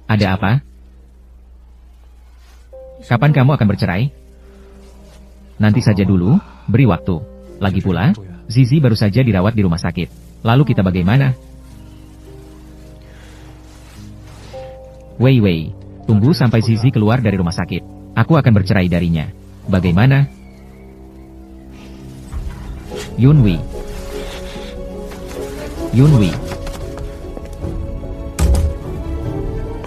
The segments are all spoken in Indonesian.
Ada apa? Kapan kamu akan bercerai? Nanti saja dulu, beri waktu. Lagi pula, Zizi baru saja dirawat di rumah sakit. Lalu kita bagaimana? Wei, tunggu sampai Zizi keluar dari rumah sakit. Aku akan bercerai darinya. Bagaimana? Yunwi.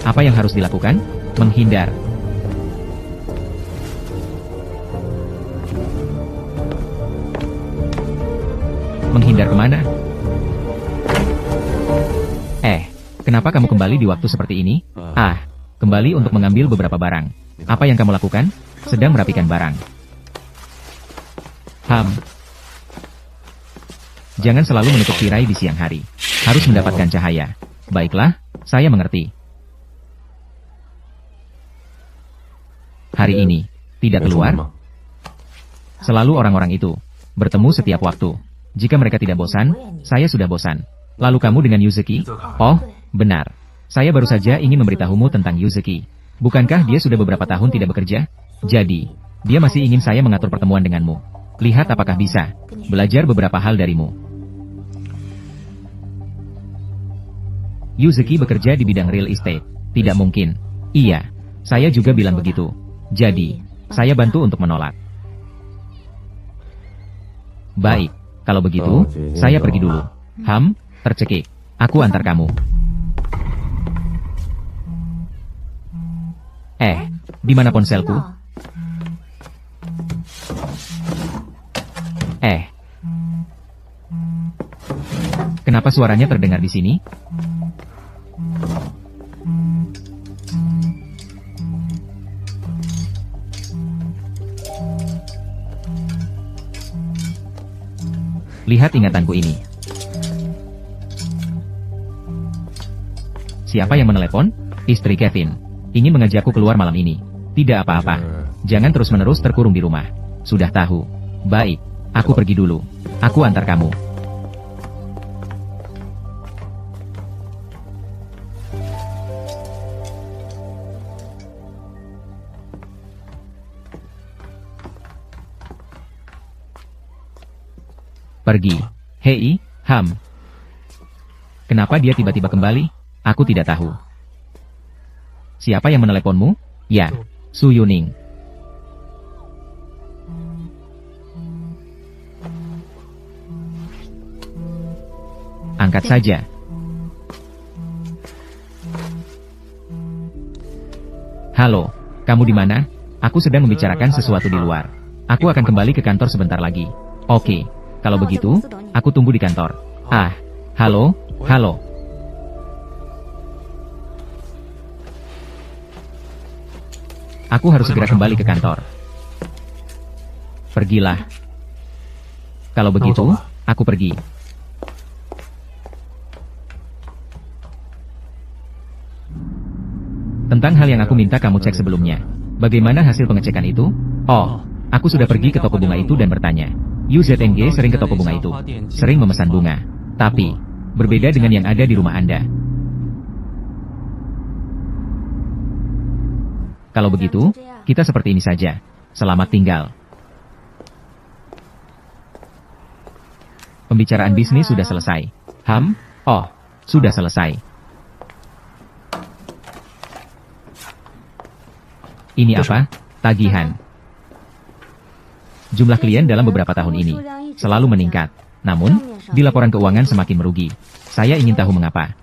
Apa yang harus dilakukan? Menghindar. Menghindar kemana? Kenapa kamu kembali di waktu seperti ini? Kembali untuk mengambil beberapa barang. Apa yang kamu lakukan? Sedang merapikan barang. Jangan selalu menutup tirai di siang hari. Harus mendapatkan cahaya. Baiklah, saya mengerti. Hari ini, tidak keluar? Selalu orang-orang itu bertemu setiap waktu. Jika mereka tidak bosan, saya sudah bosan. Lalu kamu dengan Yuzuki? Oh, benar. Saya baru saja ingin memberitahumu tentang Yuzuki. Bukankah dia sudah beberapa tahun tidak bekerja? Jadi, dia masih ingin saya mengatur pertemuan denganmu. Lihat apakah bisa belajar beberapa hal darimu. Yuzuki bekerja di bidang real estate. Tidak mungkin. Iya, saya juga bilang begitu. Jadi, saya bantu untuk menolak. Baik, kalau begitu, saya pergi dulu. Tercekik. Aku antar kamu. Di mana ponselku? Kenapa suaranya terdengar di sini? Lihat ingatanku ini. Siapa yang menelepon? Istri Kevin. Ingin mengajakku keluar malam ini. Tidak apa-apa. Jangan terus-menerus terkurung di rumah. Sudah tahu. Baik. Aku pergi dulu. Aku antar kamu. Pergi. Hei, Kenapa dia tiba-tiba kembali? Aku tidak tahu. Siapa yang meneleponmu? Ya, Su Yuning. Angkat saja. Halo, kamu di mana? Aku sedang membicarakan sesuatu di luar. Aku akan kembali ke kantor sebentar lagi. Oke. Kalau begitu, aku tunggu di kantor. Halo. Aku harus segera kembali ke kantor. Pergilah. Kalau begitu, aku pergi. Tentang hal yang aku minta kamu cek sebelumnya. Bagaimana hasil pengecekan itu? Oh, aku sudah pergi ke toko bunga itu dan bertanya. UZNG sering ke toko bunga itu. Sering memesan bunga. Tapi, berbeda dengan yang ada di rumah Anda. Kalau begitu, kita seperti ini saja. Selamat tinggal. Pembicaraan bisnis sudah selesai. Sudah selesai. Ini apa? Tagihan. Jumlah klien dalam beberapa tahun ini selalu meningkat. Namun, di laporan keuangan semakin merugi. Saya ingin tahu mengapa.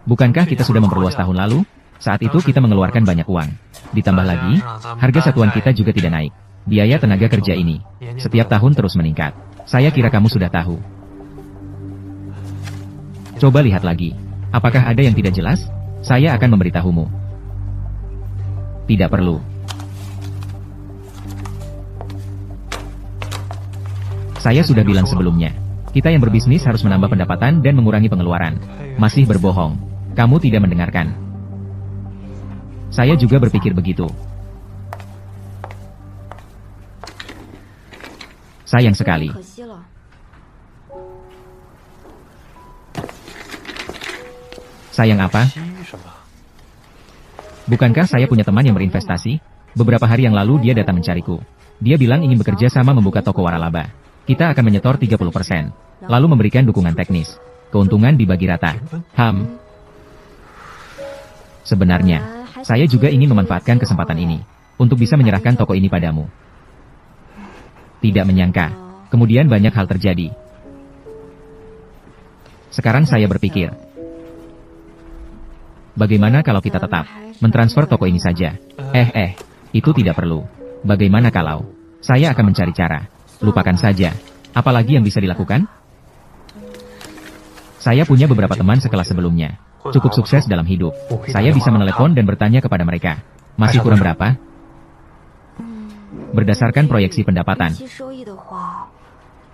Bukankah kita sudah memperluas tahun lalu? Saat itu kita mengeluarkan banyak uang. Ditambah lagi, harga satuan kita juga tidak naik. Biaya tenaga kerja ini setiap tahun terus meningkat. Saya kira kamu sudah tahu. Coba lihat lagi. Apakah ada yang tidak jelas? Saya akan memberitahumu. Tidak perlu. Saya sudah bilang sebelumnya, kita yang berbisnis harus menambah pendapatan dan mengurangi pengeluaran. Masih berbohong. Kamu tidak mendengarkan. Saya juga berpikir begitu. Sayang sekali. Sayang apa? Bukankah saya punya teman yang berinvestasi? Beberapa hari yang lalu dia datang mencariku. Dia bilang ingin bekerja sama membuka toko waralaba. Kita akan menyetor 30%, lalu memberikan dukungan teknis. Keuntungan dibagi rata. Sebenarnya, saya juga ingin memanfaatkan kesempatan ini untuk bisa menyerahkan toko ini padamu. Tidak menyangka, kemudian banyak hal terjadi. Sekarang saya berpikir, bagaimana kalau kita tetap mentransfer toko ini saja? Itu tidak perlu. Bagaimana kalau saya akan mencari cara? Lupakan saja. Apalagi yang bisa dilakukan? Saya punya beberapa teman sekelas sebelumnya. Cukup sukses dalam hidup. Saya bisa menelepon dan bertanya kepada mereka. Masih kurang berapa? Berdasarkan proyeksi pendapatan,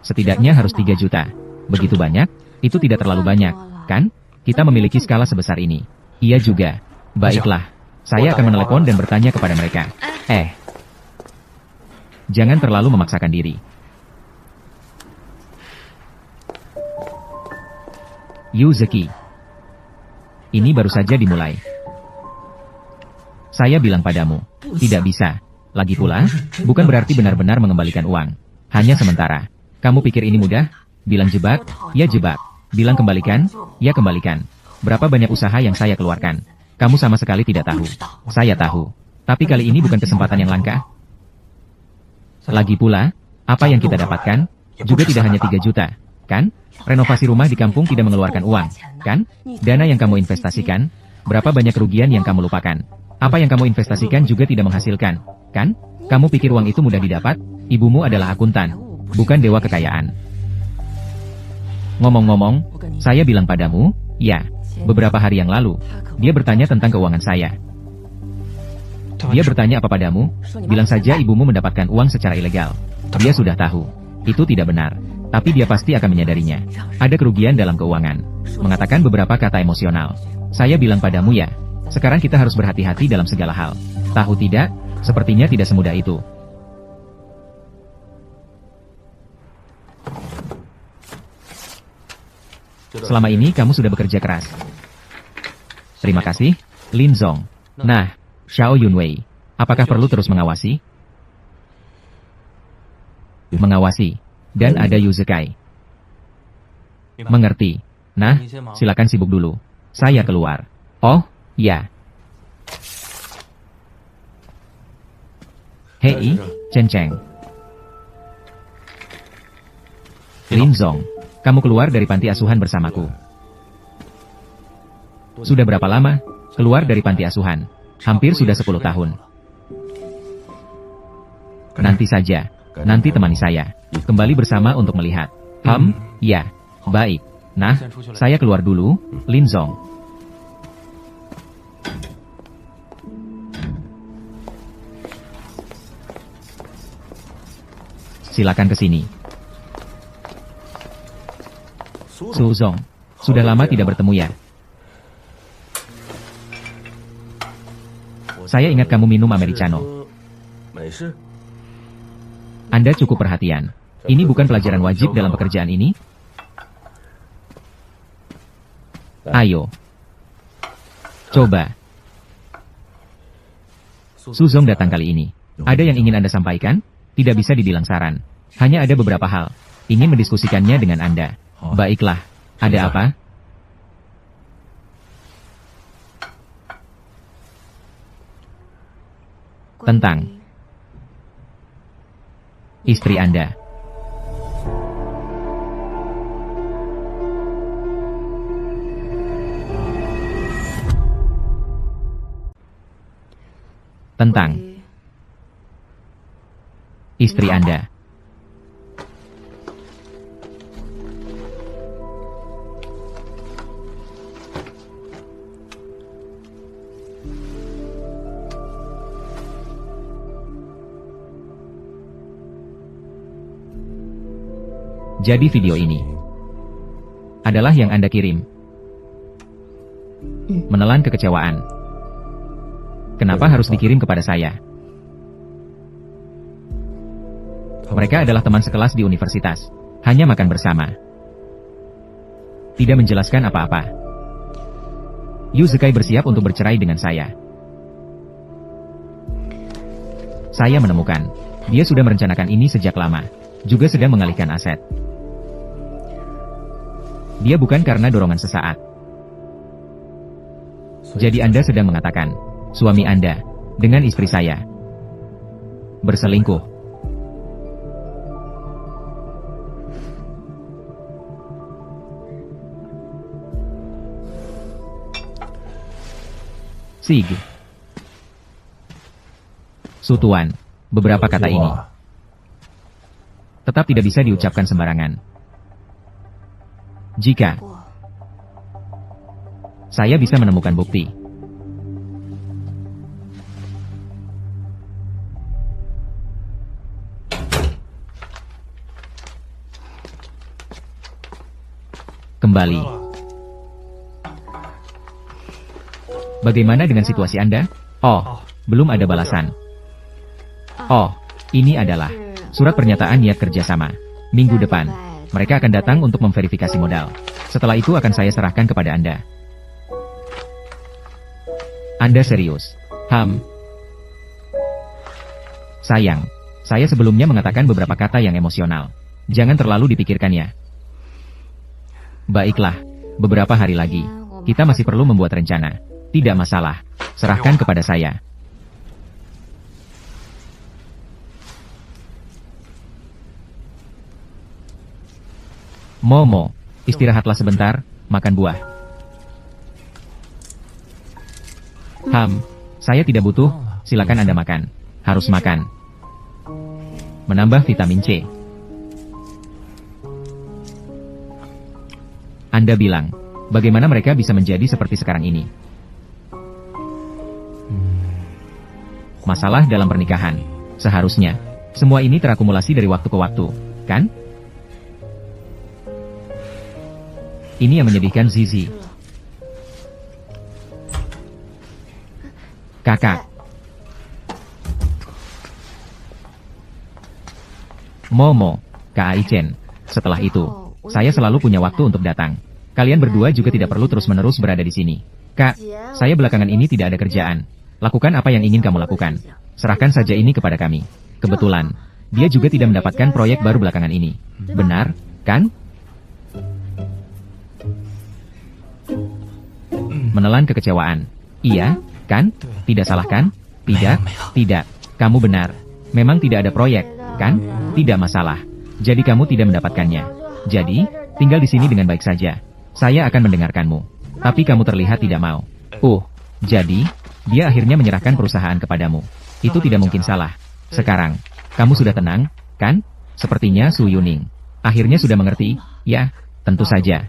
setidaknya harus 3 juta. Begitu banyak? Itu tidak terlalu banyak, kan? Kita memiliki skala sebesar ini. Iya juga. Baiklah. Saya akan menelepon dan bertanya kepada mereka. Jangan terlalu memaksakan diri. Yuzeki. Ini baru saja dimulai. Saya bilang padamu, tidak bisa. Lagi pula, bukan berarti benar-benar mengembalikan uang. Hanya sementara. Kamu pikir ini mudah? Bilang jebak, ya jebak. Bilang kembalikan, ya kembalikan. Berapa banyak usaha yang saya keluarkan? Kamu sama sekali tidak tahu. Saya tahu. Tapi kali ini bukan kesempatan yang langka. Lagi pula, apa yang kita dapatkan? Juga tidak hanya 3 juta, kan? Renovasi rumah di kampung tidak mengeluarkan uang, kan? Dana yang kamu investasikan, berapa banyak kerugian yang kamu lupakan? Apa yang kamu investasikan juga tidak menghasilkan, kan? Kamu pikir uang itu mudah didapat? Ibumu adalah akuntan, bukan dewa kekayaan. Ngomong-ngomong, saya bilang padamu, ya, beberapa hari yang lalu, dia bertanya tentang keuangan saya. Dia bertanya apa padamu? Bilang saja ibumu mendapatkan uang secara ilegal. Dia sudah tahu. Itu tidak benar. Tapi dia pasti akan menyadarinya. Ada kerugian dalam keuangan. Mengatakan beberapa kata emosional. Saya bilang padamu ya. Sekarang kita harus berhati-hati dalam segala hal. Tahu tidak? Sepertinya tidak semudah itu. Selama ini kamu sudah bekerja keras. Terima kasih, Lin Zong. Nah, Xiao Yunwei, apakah perlu terus mengawasi? Mengawasi. Dan ada Yuzekai. Mengerti. Nah, silakan sibuk dulu. Saya keluar. Oh, ya. Hei, Chen Cheng. Lin Zong, kamu keluar dari panti asuhan bersamaku. Sudah berapa lama? Keluar dari panti asuhan. Hampir sudah 10 tahun. Nanti saja. Nanti temani saya. Kembali bersama untuk melihat. Ya. Baik. Nah, saya keluar dulu, Lin Zong. Silakan ke sini. Su Zong, sudah lama tidak bertemu ya? Saya ingat kamu minum americano. Anda cukup perhatian. Ini bukan pelajaran wajib dalam pekerjaan ini? Ayo. Coba. Su Zong datang kali ini. Ada yang ingin Anda sampaikan? Tidak bisa dibilang saran. Hanya ada beberapa hal. Ingin mendiskusikannya dengan Anda. Baiklah. Ada apa? Tentang istri Anda. Tentang istri Anda. Jadi video ini adalah yang Anda kirim. Menelan kekecewaan. Kenapa harus dikirim kepada saya? Mereka adalah teman sekelas di universitas. Hanya makan bersama. Tidak menjelaskan apa-apa. Yu Zekai bersiap untuk bercerai dengan saya. Saya menemukan, dia sudah merencanakan ini sejak lama, juga sedang mengalihkan aset. Dia bukan karena dorongan sesaat. Jadi Anda sedang mengatakan, suami Anda, dengan istri saya, berselingkuh. Sig. Sutuan. Beberapa kata ini tetap tidak bisa diucapkan sembarangan. Jika saya bisa menemukan bukti. Kembali. Bagaimana dengan situasi Anda? Oh, belum ada balasan. Oh, ini adalah surat pernyataan niat kerjasama. Minggu depan, mereka akan datang untuk memverifikasi modal. Setelah itu akan saya serahkan kepada Anda. Anda serius? Sayang, saya sebelumnya mengatakan beberapa kata yang emosional. Jangan terlalu dipikirkannya. Baiklah, beberapa hari lagi, kita masih perlu membuat rencana. Tidak masalah, serahkan kepada saya. Momo, istirahatlah sebentar, makan buah. Saya tidak butuh, silakan Anda makan. Harus makan. Menambah vitamin C. Anda bilang, bagaimana mereka bisa menjadi seperti sekarang ini? Masalah dalam pernikahan. Seharusnya, semua ini terakumulasi dari waktu ke waktu, kan? Ini yang menyedihkan Zizi. Kakak. Momo, Kak Aichen. Setelah itu, saya selalu punya waktu untuk datang. Kalian berdua juga tidak perlu terus-menerus berada di sini. Kak, saya belakangan ini tidak ada kerjaan. Lakukan apa yang ingin kamu lakukan. Serahkan saja ini kepada kami. Kebetulan, dia juga tidak mendapatkan proyek baru belakangan ini. Benar, kan? Menelan kekecewaan. Iya, kan? Tidak salah kan? Tidak, tidak. Kamu benar. Memang tidak ada proyek, kan? Tidak masalah. Jadi kamu tidak mendapatkannya. Jadi, tinggal di sini dengan baik saja. Saya akan mendengarkanmu. Tapi kamu terlihat tidak mau. Jadi, dia akhirnya menyerahkan perusahaan kepadamu. Itu tidak mungkin salah. Sekarang, kamu sudah tenang, kan? Sepertinya Su Yuning akhirnya sudah mengerti. Ya, tentu saja.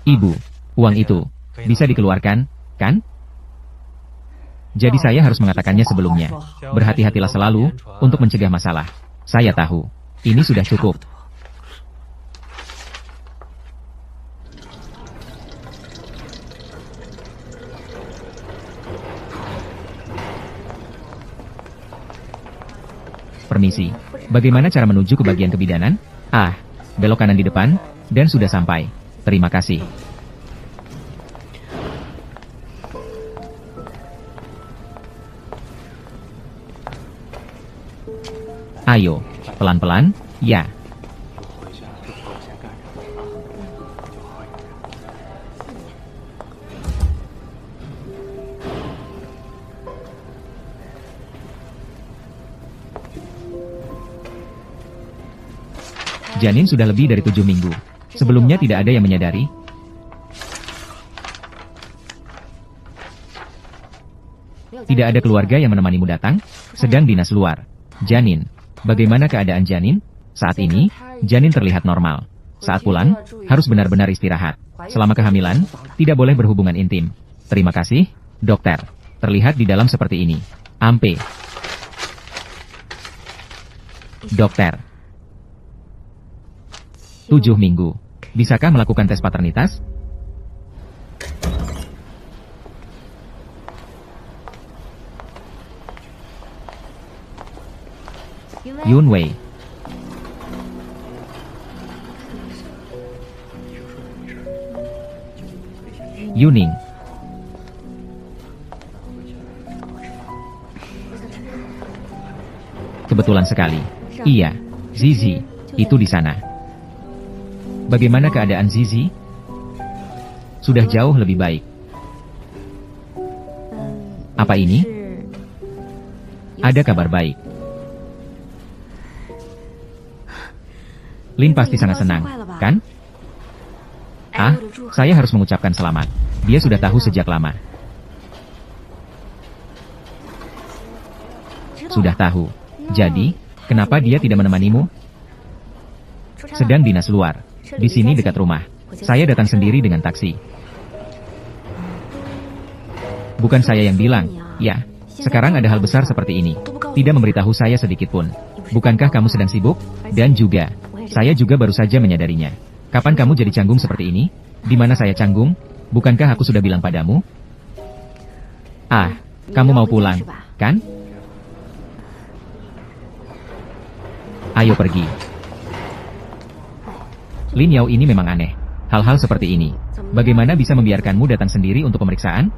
Ibu, uang itu bisa dikeluarkan, kan? Jadi saya harus mengatakannya sebelumnya. Berhati-hatilah selalu untuk mencegah masalah. Saya tahu, ini sudah cukup. Permisi, bagaimana cara menuju ke bagian kebidanan? Belok kanan di depan, dan sudah sampai. Terima kasih. Ayo, pelan-pelan, ya. Janin sudah lebih dari 7 minggu. Sebelumnya tidak ada yang menyadari. Tidak ada keluarga yang menemanimu datang, sedang dinas luar. Janin, bagaimana keadaan janin? Saat ini, janin terlihat normal. Saat pulang, harus benar-benar istirahat. Selama kehamilan, tidak boleh berhubungan intim. Terima kasih, dokter. Terlihat di dalam seperti ini. Ampe. Dokter. 7 minggu. Bisakah melakukan tes paternitas? Yunwei. Yuning, Kebetulan sekali. Iya, Zizi, itu di sana. Bagaimana keadaan Zizi? Sudah jauh lebih baik. Apa ini? Ada kabar baik. Lin pasti sangat senang, kan? Ah, saya harus mengucapkan selamat. Dia sudah tahu sejak lama. Sudah tahu. Jadi, kenapa dia tidak menemanimu? Sedang dinas luar. Di sini dekat rumah. Saya datang sendiri dengan taksi. Bukan saya yang bilang, ya. Sekarang ada hal besar seperti ini. Tidak memberitahu saya sedikit pun. Bukankah kamu sedang sibuk? Dan juga, saya juga baru saja menyadarinya. Kapan kamu jadi canggung seperti ini? Di mana saya canggung? Bukankah aku sudah bilang padamu? Ah, kamu mau pulang, kan? Ayo pergi. Lin Yao ini memang aneh. Hal-hal seperti ini. Bagaimana bisa membiarkanmu datang sendiri untuk pemeriksaan?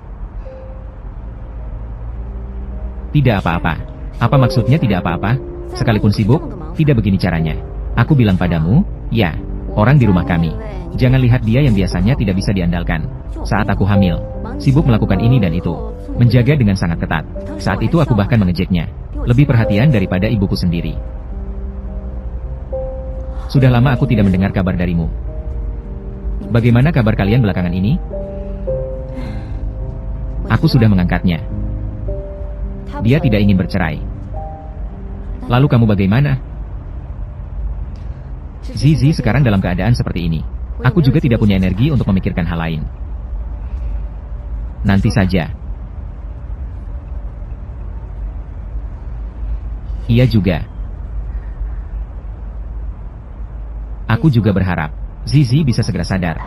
Tidak apa-apa. Apa maksudnya tidak apa-apa? Sekalipun sibuk, tidak begini caranya. Aku bilang padamu, ya, orang di rumah kami. Jangan lihat dia yang biasanya tidak bisa diandalkan. Saat aku hamil, sibuk melakukan ini dan itu. Menjaga dengan sangat ketat. Saat itu aku bahkan mengejeknya. Lebih perhatian daripada ibuku sendiri. Sudah lama aku tidak mendengar kabar darimu. Bagaimana kabar kalian belakangan ini? Aku sudah mengangkatnya. Dia tidak ingin bercerai. Lalu kamu bagaimana? Zizi sekarang dalam keadaan seperti ini. Aku juga tidak punya energi untuk memikirkan hal lain. Nanti saja. Ia juga. Aku juga berharap Zizi bisa segera sadar.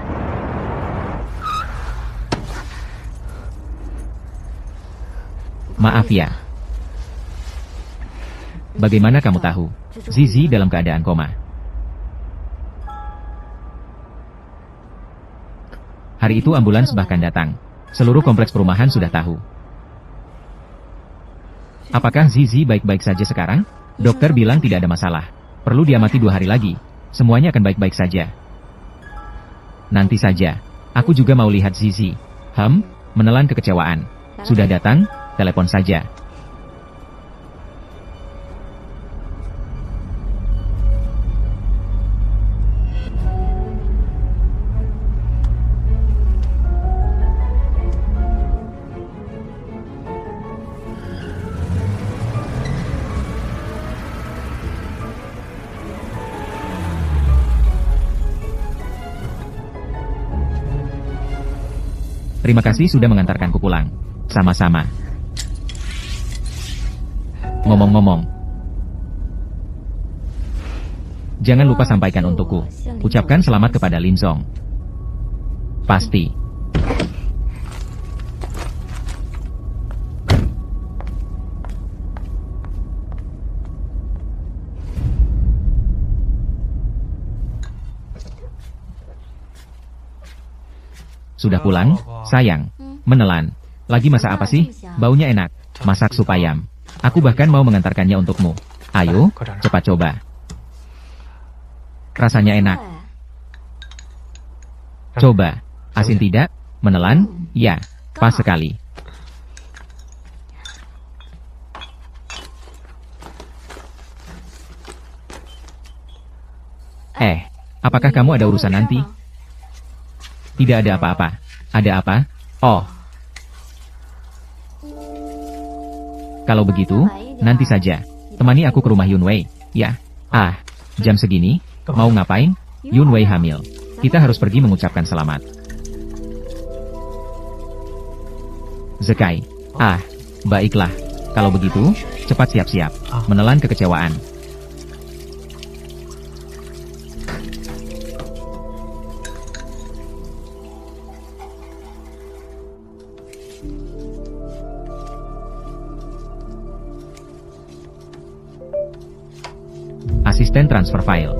Maaf ya. Bagaimana kamu tahu? Zizi dalam keadaan koma. Hari itu ambulans bahkan datang. Seluruh kompleks perumahan sudah tahu. Apakah Zizi baik-baik saja sekarang? Dokter bilang tidak ada masalah. Perlu diamati 2 hari lagi. Semuanya akan baik-baik saja. Nanti saja. Aku juga mau lihat Zizi. Menelan kekecewaan. Sudah datang? Telepon saja. Terima kasih sudah mengantarkanku pulang. Sama-sama. Ngomong-ngomong, jangan lupa sampaikan untukku. Ucapkan selamat kepada Lin Zong. Pasti. Sudah pulang, sayang. Menelan. Lagi masak apa sih? Baunya enak. Masak sup ayam. Aku bahkan mau mengantarkannya untukmu. Ayo, cepat coba. Rasanya enak. Coba. Asin tidak? Menelan? Ya, pas sekali. Apakah kamu ada urusan nanti? Tidak ada apa-apa. Ada apa? Oh. Kalau begitu, nanti saja. Temani aku ke rumah Yunwei. Ya. Jam segini? Mau ngapain? Yunwei hamil. Kita harus pergi mengucapkan selamat. Zekai. Baiklah. Kalau begitu, cepat siap-siap. Menelan kekecewaan. Asisten transfer file.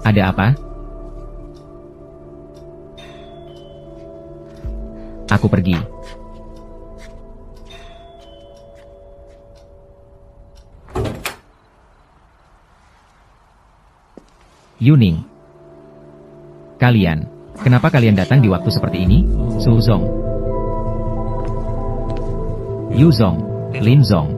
Ada apa? Aku pergi. Yuning. Kalian. Kenapa kalian datang di waktu seperti ini? Su Zong. Yu Zong. Lin Zong.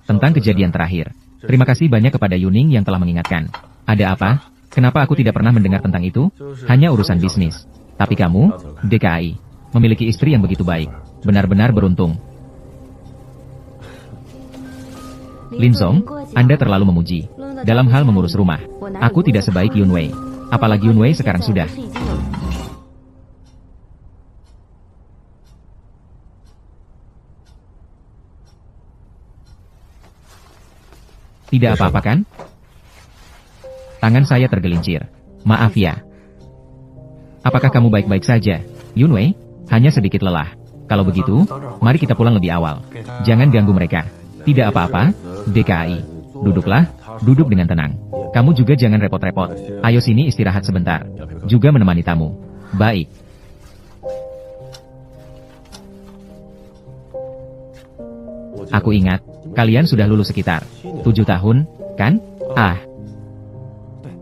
Tentang kejadian terakhir. Terima kasih banyak kepada Yuning yang telah mengingatkan. Ada apa? Kenapa aku tidak pernah mendengar tentang itu? Hanya urusan bisnis. Tapi kamu, DKI, memiliki istri yang begitu baik. Benar-benar beruntung. Lin Zong, Anda terlalu memuji. Dalam hal mengurus rumah, aku tidak sebaik Yun Wei. Apalagi Yun Wei sekarang sudah. Tidak apa-apa kan? Tangan saya tergelincir. Maaf ya. Apakah kamu baik-baik saja, Yun Wei? Hanya sedikit lelah. Kalau begitu, mari kita pulang lebih awal. Jangan ganggu mereka. Tidak apa-apa, DKI. Duduklah, duduk dengan tenang. Kamu juga jangan repot-repot. Ayo sini istirahat sebentar. Juga menemani tamu. Baik. Aku ingat, kalian sudah lulus sekitar 7 tahun, kan? Ah.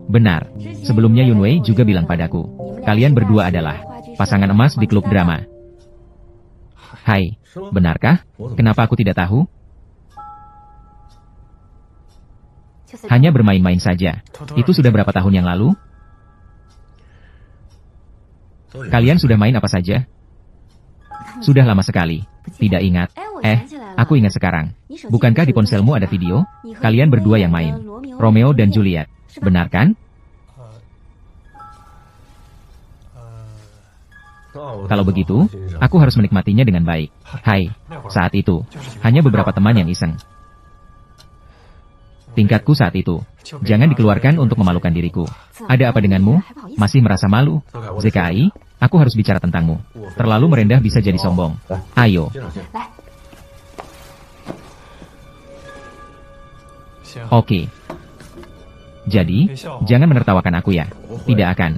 Benar. Sebelumnya Yun Wei juga bilang padaku, kalian berdua adalah pasangan emas di klub drama. Hai, benarkah? Kenapa aku tidak tahu? Hanya bermain-main saja. Itu sudah berapa tahun yang lalu? Kalian sudah main apa saja? Sudah lama sekali. Tidak ingat. Aku ingat sekarang. Bukankah di ponselmu ada video? Kalian berdua yang main. Romeo dan Juliet. Benar kan? Kalau begitu, aku harus menikmatinya dengan baik. Hai, saat itu, hanya beberapa teman yang iseng. Tingkatku saat itu. Jangan dikeluarkan untuk memalukan diriku. Ada apa denganmu? Masih merasa malu? ZKI, aku harus bicara tentangmu. Terlalu merendah bisa jadi sombong. Ayo. Oke. Jadi, jangan menertawakan aku ya. Tidak akan.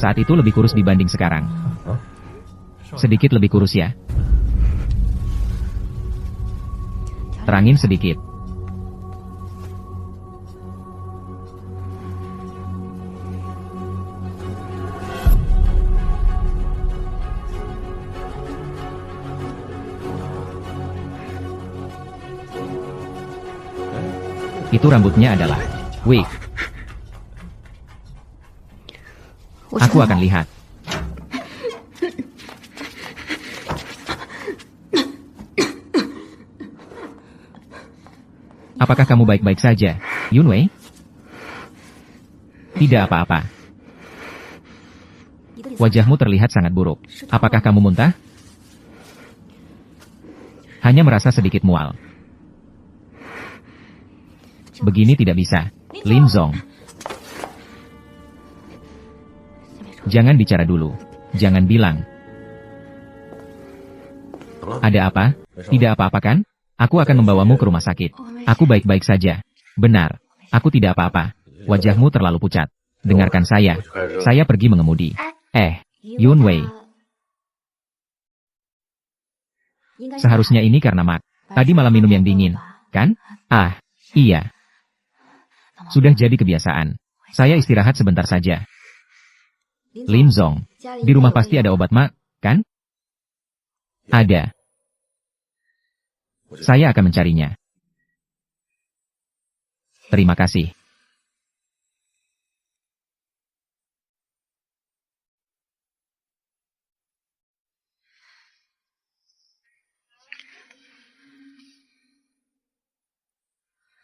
Saat itu lebih kurus dibanding sekarang. Sedikit lebih kurus ya. Terangin sedikit. Itu rambutnya adalah wig. Aku akan lihat. Apakah kamu baik-baik saja, Yun Wei? Tidak apa-apa. Wajahmu terlihat sangat buruk. Apakah kamu muntah? Hanya merasa sedikit mual. Begini tidak bisa. Lin Zong. Jangan bicara dulu. Jangan bilang. Ada apa? Tidak apa-apa kan? Aku akan membawamu ke rumah sakit. Aku baik-baik saja. Benar. Aku tidak apa-apa. Wajahmu terlalu pucat. Dengarkan saya. Saya pergi mengemudi. Yun Wei. Seharusnya ini karena Mak. Tadi malam minum yang dingin. Kan? Ah, iya. Sudah jadi kebiasaan. Saya istirahat sebentar saja. Lin Zong. Di rumah pasti ada obat Mak, kan? Ada. Saya akan mencarinya. Terima kasih.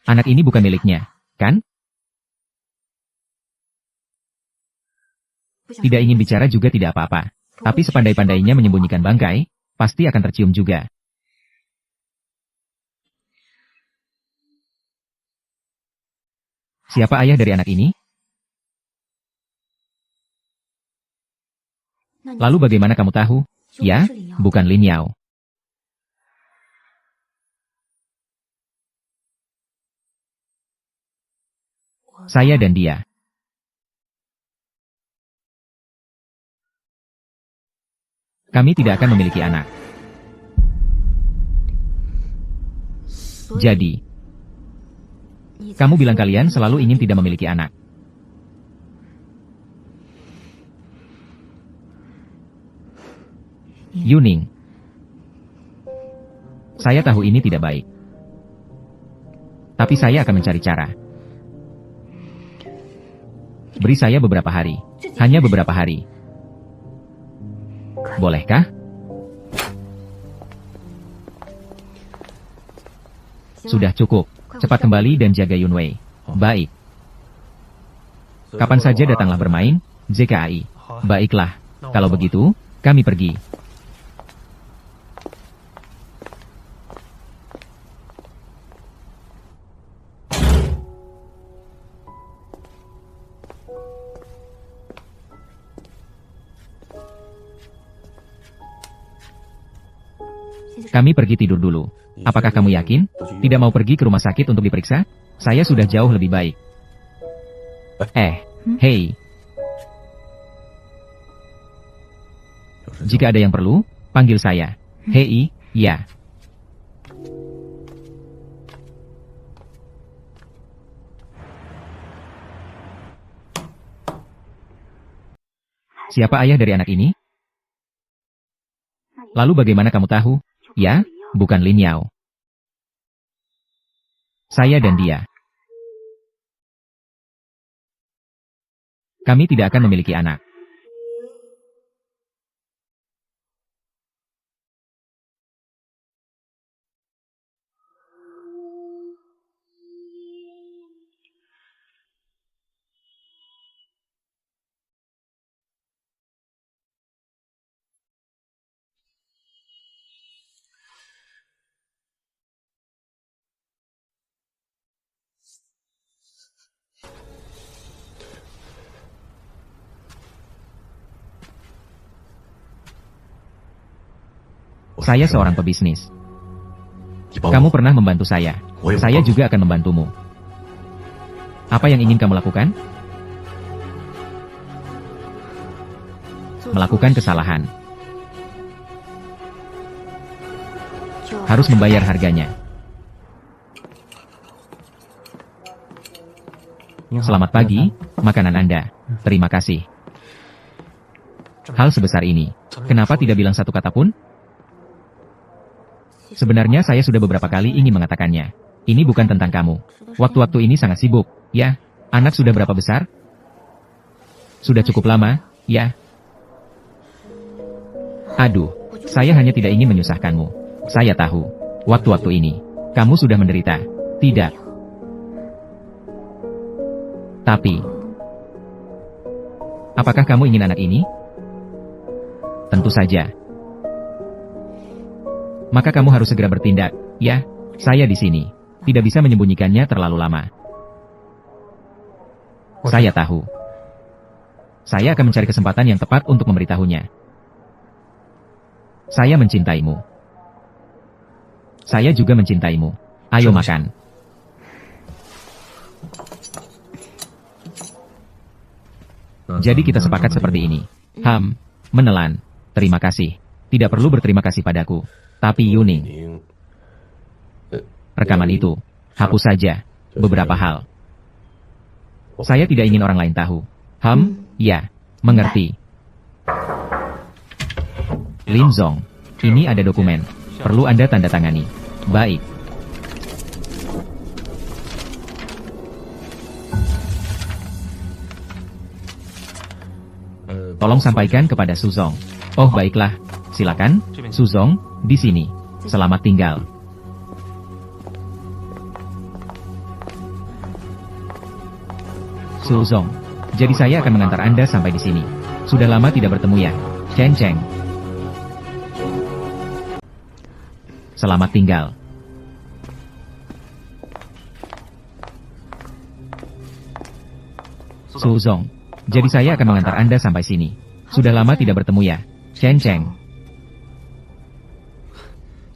Anak ini bukan miliknya, kan? Tidak ingin bicara juga tidak apa-apa. Tapi sepandai-pandainya menyembunyikan bangkai, pasti akan tercium juga. Siapa ayah dari anak ini? Lalu bagaimana kamu tahu? Ya, bukan Lin Yao. Saya dan dia. Kami tidak akan memiliki anak. Jadi, kamu bilang kalian selalu ingin tidak memiliki anak. Yuning. Saya tahu ini tidak baik. Tapi saya akan mencari cara. Beri saya beberapa hari. Hanya beberapa hari. Bolehkah? Sudah cukup. Cepat kembali dan jaga Yunwei. Baik. Kapan saja datanglah bermain, ZKI. Baiklah. Kalau begitu, kami pergi. Kami pergi tidur dulu. Apakah kamu yakin? Tidak mau pergi ke rumah sakit untuk diperiksa? Saya sudah jauh lebih baik. Hei. Jika ada yang perlu, panggil saya. Hei, ya. Siapa ayah dari anak ini? Lalu bagaimana kamu tahu? Ya, bukan Lin Yao. Saya dan dia. Kami tidak akan memiliki anak. Saya seorang pebisnis. Kamu pernah membantu saya. Saya juga akan membantumu. Apa yang ingin kamu lakukan? Melakukan kesalahan. Harus membayar harganya. Selamat pagi, makanan Anda. Terima kasih. Hal sebesar ini. Kenapa tidak bilang satu kata pun? Sebenarnya saya sudah beberapa kali ingin mengatakannya. Ini bukan tentang kamu. Waktu-waktu ini sangat sibuk. Ya, anak sudah berapa besar? Sudah cukup lama, ya. Aduh, saya hanya tidak ingin menyusahkanmu. Saya tahu, waktu-waktu ini, kamu sudah menderita. Tidak. Tapi, apakah kamu ingin anak ini? Tentu saja. Maka kamu harus segera bertindak, ya. Saya di sini. Tidak bisa menyembunyikannya terlalu lama. Saya tahu. Saya akan mencari kesempatan yang tepat untuk memberitahunya. Saya mencintaimu. Saya juga mencintaimu. Ayo makan. Jadi kita sepakat seperti ini. Menelan. Terima kasih. Tidak perlu berterima kasih padaku. Tapi Yuning, rekaman itu, hapus saja, beberapa hal. Saya tidak ingin orang lain tahu. Ya, mengerti. Lin Zong, ini ada dokumen, perlu Anda tanda tangani. Baik. Tolong sampaikan kepada Suzong. Oh baiklah, silakan, Suzong, di sini. Selamat tinggal. Suzong, jadi saya akan mengantar Anda sampai di sini. Sudah lama tidak bertemu ya, Chen Cheng. Selamat tinggal. Suzong, jadi saya akan mengantar Anda sampai sini. Sudah lama tidak bertemu ya, Chen Cheng.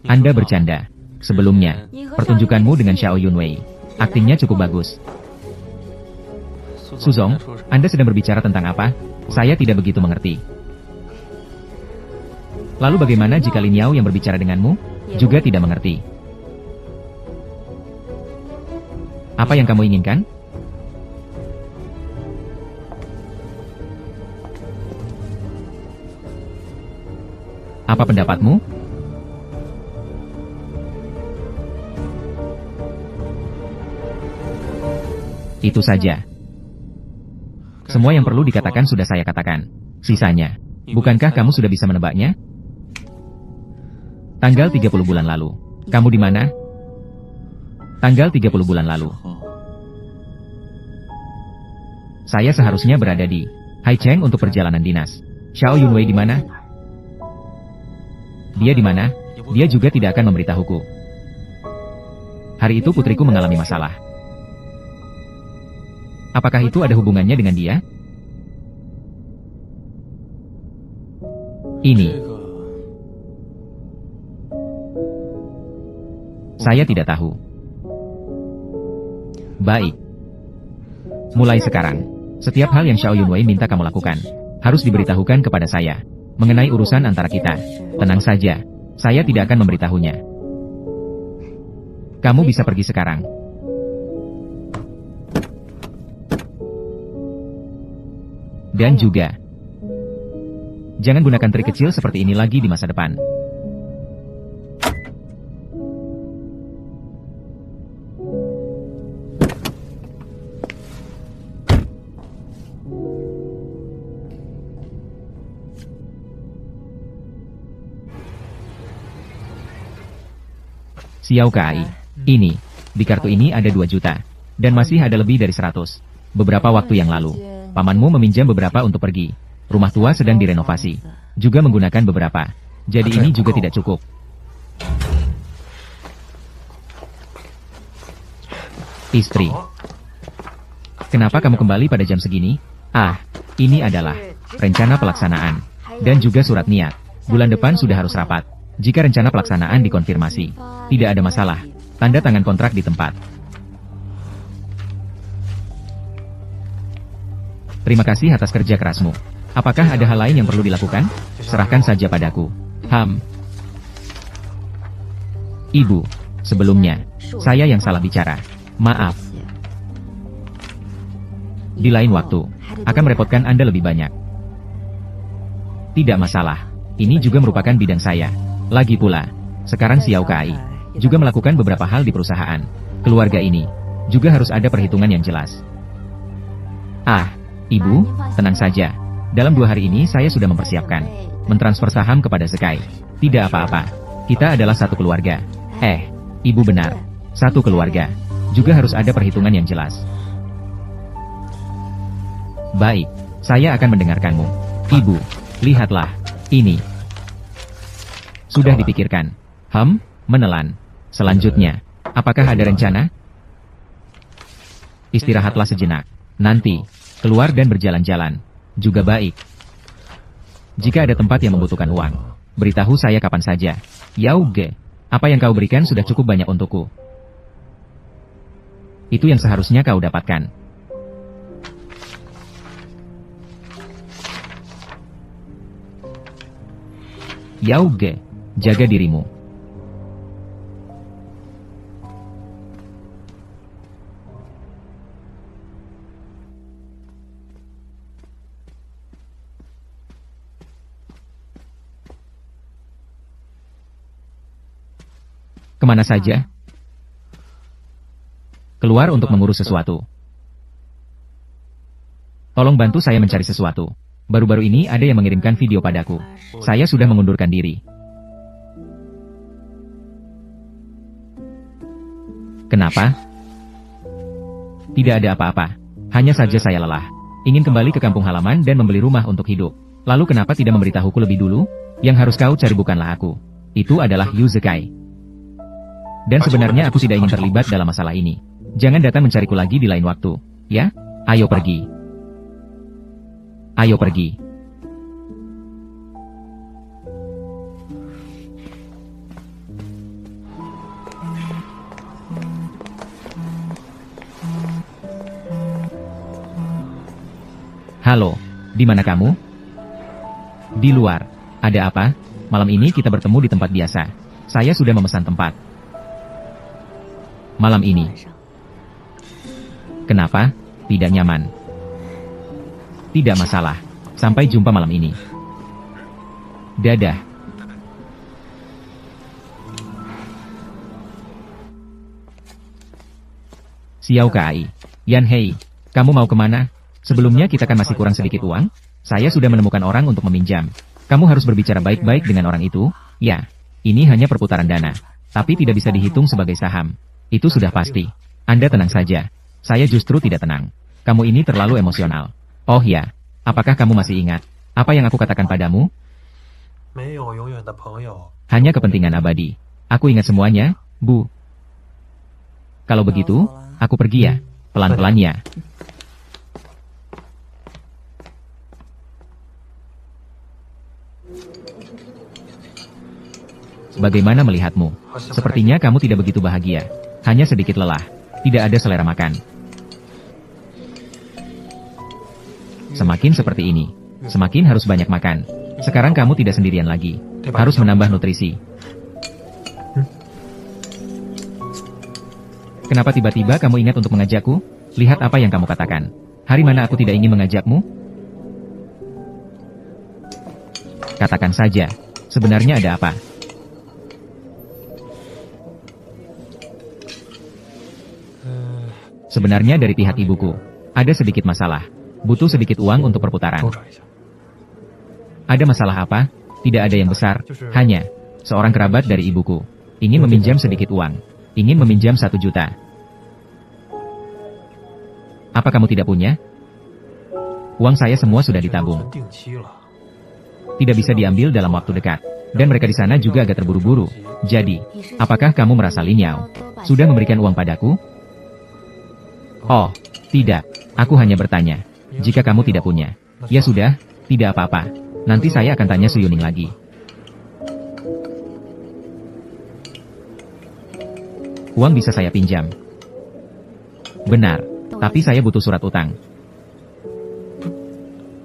Anda bercanda. Sebelumnya, pertunjukanmu dengan Xiao Yunwei. Aktingnya cukup bagus. Suzong, Anda sedang berbicara tentang apa? Saya tidak begitu mengerti. Lalu bagaimana jika Lin Yao yang berbicara denganmu? Juga tidak mengerti. Apa yang kamu inginkan? Apa pendapatmu? Itu saja. Semua yang perlu dikatakan sudah saya katakan. Sisanya, bukankah kamu sudah bisa menebaknya? Tanggal 30 bulan lalu. Kamu di mana? Tanggal 30 bulan lalu. Saya seharusnya berada di Haicheng untuk perjalanan dinas. Xiao Yunwei di mana? Dia di mana? Dia juga tidak akan memberitahuku. Hari itu putriku mengalami masalah. Apakah itu ada hubungannya dengan dia? Ini. Saya tidak tahu. Baik. Mulai sekarang, setiap hal yang Xiao Yunwei minta kamu lakukan, harus diberitahukan kepada saya. Mengenai urusan antara kita, tenang saja, saya tidak akan memberitahunya. Kamu bisa pergi sekarang. Dan juga, jangan gunakan trik kecil seperti ini lagi di masa depan. Xiao Kai, ini, di kartu ini ada 2 juta, dan masih ada lebih dari 100. Beberapa waktu yang lalu, pamanmu meminjam beberapa untuk pergi. Rumah tua sedang direnovasi, juga menggunakan beberapa. Jadi ini juga tidak cukup. Istri, kenapa kamu kembali pada jam segini? Ah, ini adalah rencana pelaksanaan, dan juga surat niat. Bulan depan sudah harus rapat. Jika rencana pelaksanaan dikonfirmasi, tidak ada masalah. Tanda tangan kontrak di tempat. Terima kasih atas kerja kerasmu. Apakah ada hal lain yang perlu dilakukan? Serahkan saja padaku. Ibu, sebelumnya, saya yang salah bicara. Maaf. Di lain waktu, akan merepotkan Anda lebih banyak. Tidak masalah. Ini juga merupakan bidang saya. Lagi pula, sekarang Xiao Kai juga melakukan beberapa hal di perusahaan. Keluarga ini juga harus ada perhitungan yang jelas. Ah, Ibu, tenang saja. Dalam 2 hari ini saya sudah mempersiapkan mentransfer saham kepada Sky. Tidak apa-apa. Kita adalah satu keluarga. Ibu benar. Satu keluarga. Juga harus ada perhitungan yang jelas. Baik, saya akan mendengarkanmu. Ibu, lihatlah. Ini sudah dipikirkan. Menelan. Selanjutnya, apakah ada rencana? Istirahatlah sejenak. Nanti, keluar dan berjalan-jalan. Juga baik. Jika ada tempat yang membutuhkan uang, beritahu saya kapan saja. Yauge, apa yang kau berikan sudah cukup banyak untukku. Itu yang seharusnya kau dapatkan. Yauge, jaga dirimu. Kemana saja? Keluar untuk mengurus sesuatu. Tolong bantu saya mencari sesuatu. Baru-baru ini ada yang mengirimkan video padaku. Saya sudah mengundurkan diri. Kenapa? Tidak ada apa-apa. Hanya saja saya lelah. Ingin kembali ke kampung halaman dan membeli rumah untuk hidup. Lalu kenapa tidak memberitahuku lebih dulu? Yang harus kau cari bukanlah aku. Itu adalah Yu Zekai. Dan sebenarnya aku tidak ingin terlibat dalam masalah ini. Jangan datang mencariku lagi di lain waktu. Ya? Ayo pergi. Ayo pergi. Halo, di mana kamu? Di luar. Ada apa? Malam ini kita bertemu di tempat biasa. Saya sudah memesan tempat. Malam ini. Kenapa? Tidak nyaman. Tidak masalah. Sampai jumpa malam ini. Dadah. Xiao Kai. Yan Hei. Kamu mau kemana? Sebelumnya kita kan masih kurang sedikit uang. Saya sudah menemukan orang untuk meminjam. Kamu harus berbicara baik-baik dengan orang itu. Ya, ini hanya perputaran dana. Tapi tidak bisa dihitung sebagai saham. Itu sudah pasti. Anda tenang saja. Saya justru tidak tenang. Kamu ini terlalu emosional. Oh ya, apakah kamu masih ingat apa yang aku katakan padamu? Hanya kepentingan abadi. Aku ingat semuanya, Bu. Kalau begitu, aku pergi ya. Pelan-pelan ya. Bagaimana melihatmu? Sepertinya kamu tidak begitu bahagia. Hanya sedikit lelah. Tidak ada selera makan. Semakin seperti ini, semakin harus banyak makan. Sekarang kamu tidak sendirian lagi. Harus menambah nutrisi. Kenapa tiba-tiba kamu ingat untuk mengajakku? Lihat apa yang kamu katakan. Hari mana aku tidak ingin mengajakmu? Katakan saja. Sebenarnya ada apa? Sebenarnya dari pihak ibuku. Ada sedikit masalah. Butuh sedikit uang untuk perputaran. Ada masalah apa? Tidak ada yang besar. Hanya seorang kerabat dari ibuku. Ingin meminjam sedikit uang. Ingin meminjam 1 juta. Apa kamu tidak punya? Uang saya semua sudah ditabung. Tidak bisa diambil dalam waktu dekat. Dan mereka di sana juga agak terburu-buru. Jadi, apakah kamu merasa Lin Yao sudah memberikan uang padaku? Oh, tidak. Aku hanya bertanya. Jika kamu tidak punya, ya sudah, tidak apa-apa. Nanti saya akan tanya Su Yuning lagi. Uang bisa saya pinjam. Benar, tapi saya butuh surat utang.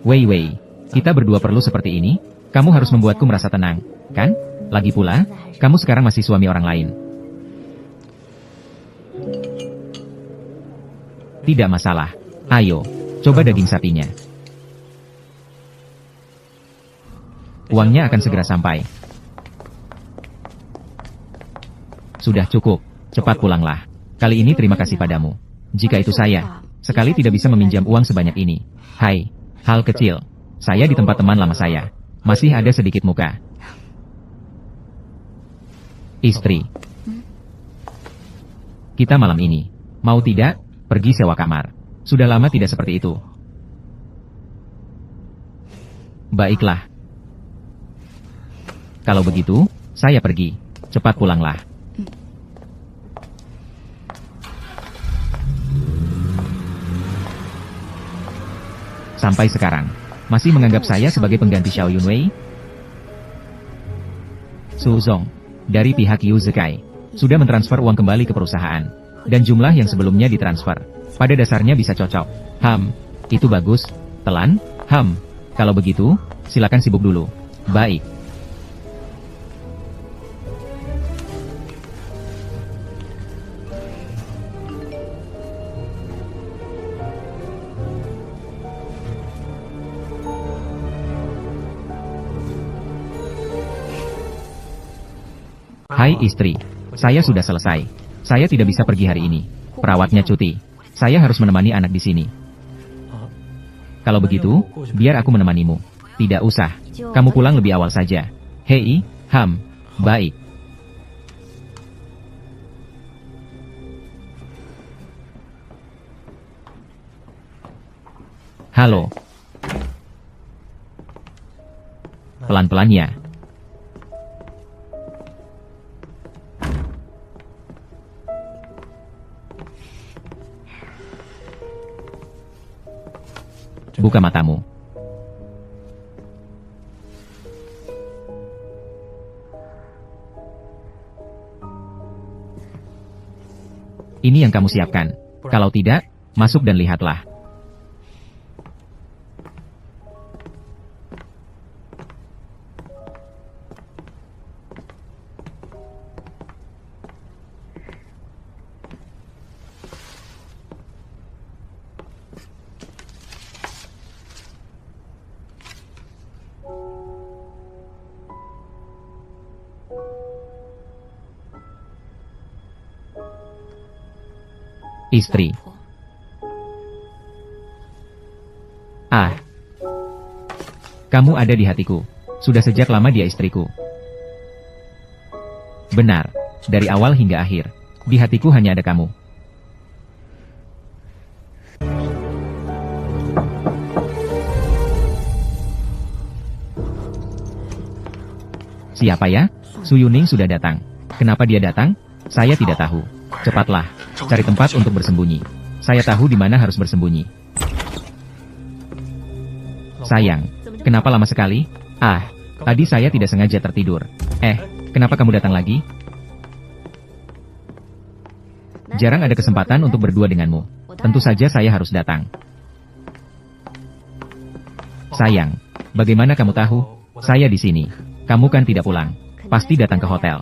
Wei, kita berdua perlu seperti ini? Kamu harus membuatku merasa tenang, kan? Lagi pula, kamu sekarang masih suami orang lain. Tidak masalah. Ayo, coba daging sapinya. Uangnya akan segera sampai. Sudah cukup. Cepat pulanglah. Kali ini terima kasih padamu. Jika itu saya, sekali tidak bisa meminjam uang sebanyak ini. Hai, hal kecil. Saya di tempat teman lama saya. Masih ada sedikit muka. Istri. Kita malam ini. Mau tidak? Pergi sewa kamar. Sudah lama tidak seperti itu. Baiklah. Kalau begitu, saya pergi. Cepat pulanglah. Sampai sekarang, masih menganggap saya sebagai pengganti Xiao Yunwei? Su Zong, dari pihak Yu Zekai, sudah mentransfer uang kembali ke perusahaan. Dan jumlah yang sebelumnya ditransfer, pada dasarnya bisa cocok. Itu bagus. Telan? Kalau begitu, silakan sibuk dulu. Baik. Hai istri, saya sudah selesai. Saya tidak bisa pergi hari ini. Perawatnya cuti. Saya harus menemani anak di sini. Kalau begitu, biar aku menemanimu. Tidak usah. Kamu pulang lebih awal saja. Hei, baik. Halo. Pelan-pelan ya. Buka matamu. Ini yang kamu siapkan. Kalau tidak, masuk dan lihatlah. Istri. Ah. Kamu ada di hatiku. Sudah sejak lama dia istriku. Benar. Dari awal hingga akhir. Di hatiku hanya ada kamu. Siapa ya? Su Yuning sudah datang. Kenapa dia datang? Saya tidak tahu. Cepatlah, cari tempat untuk bersembunyi. Saya tahu di mana harus bersembunyi. Sayang, kenapa lama sekali? Ah, tadi saya tidak sengaja tertidur. Kenapa kamu datang lagi? Jarang ada kesempatan untuk berdua denganmu. Tentu saja saya harus datang. Sayang, bagaimana kamu tahu? Saya di sini. Kamu kan tidak pulang. Pasti datang ke hotel.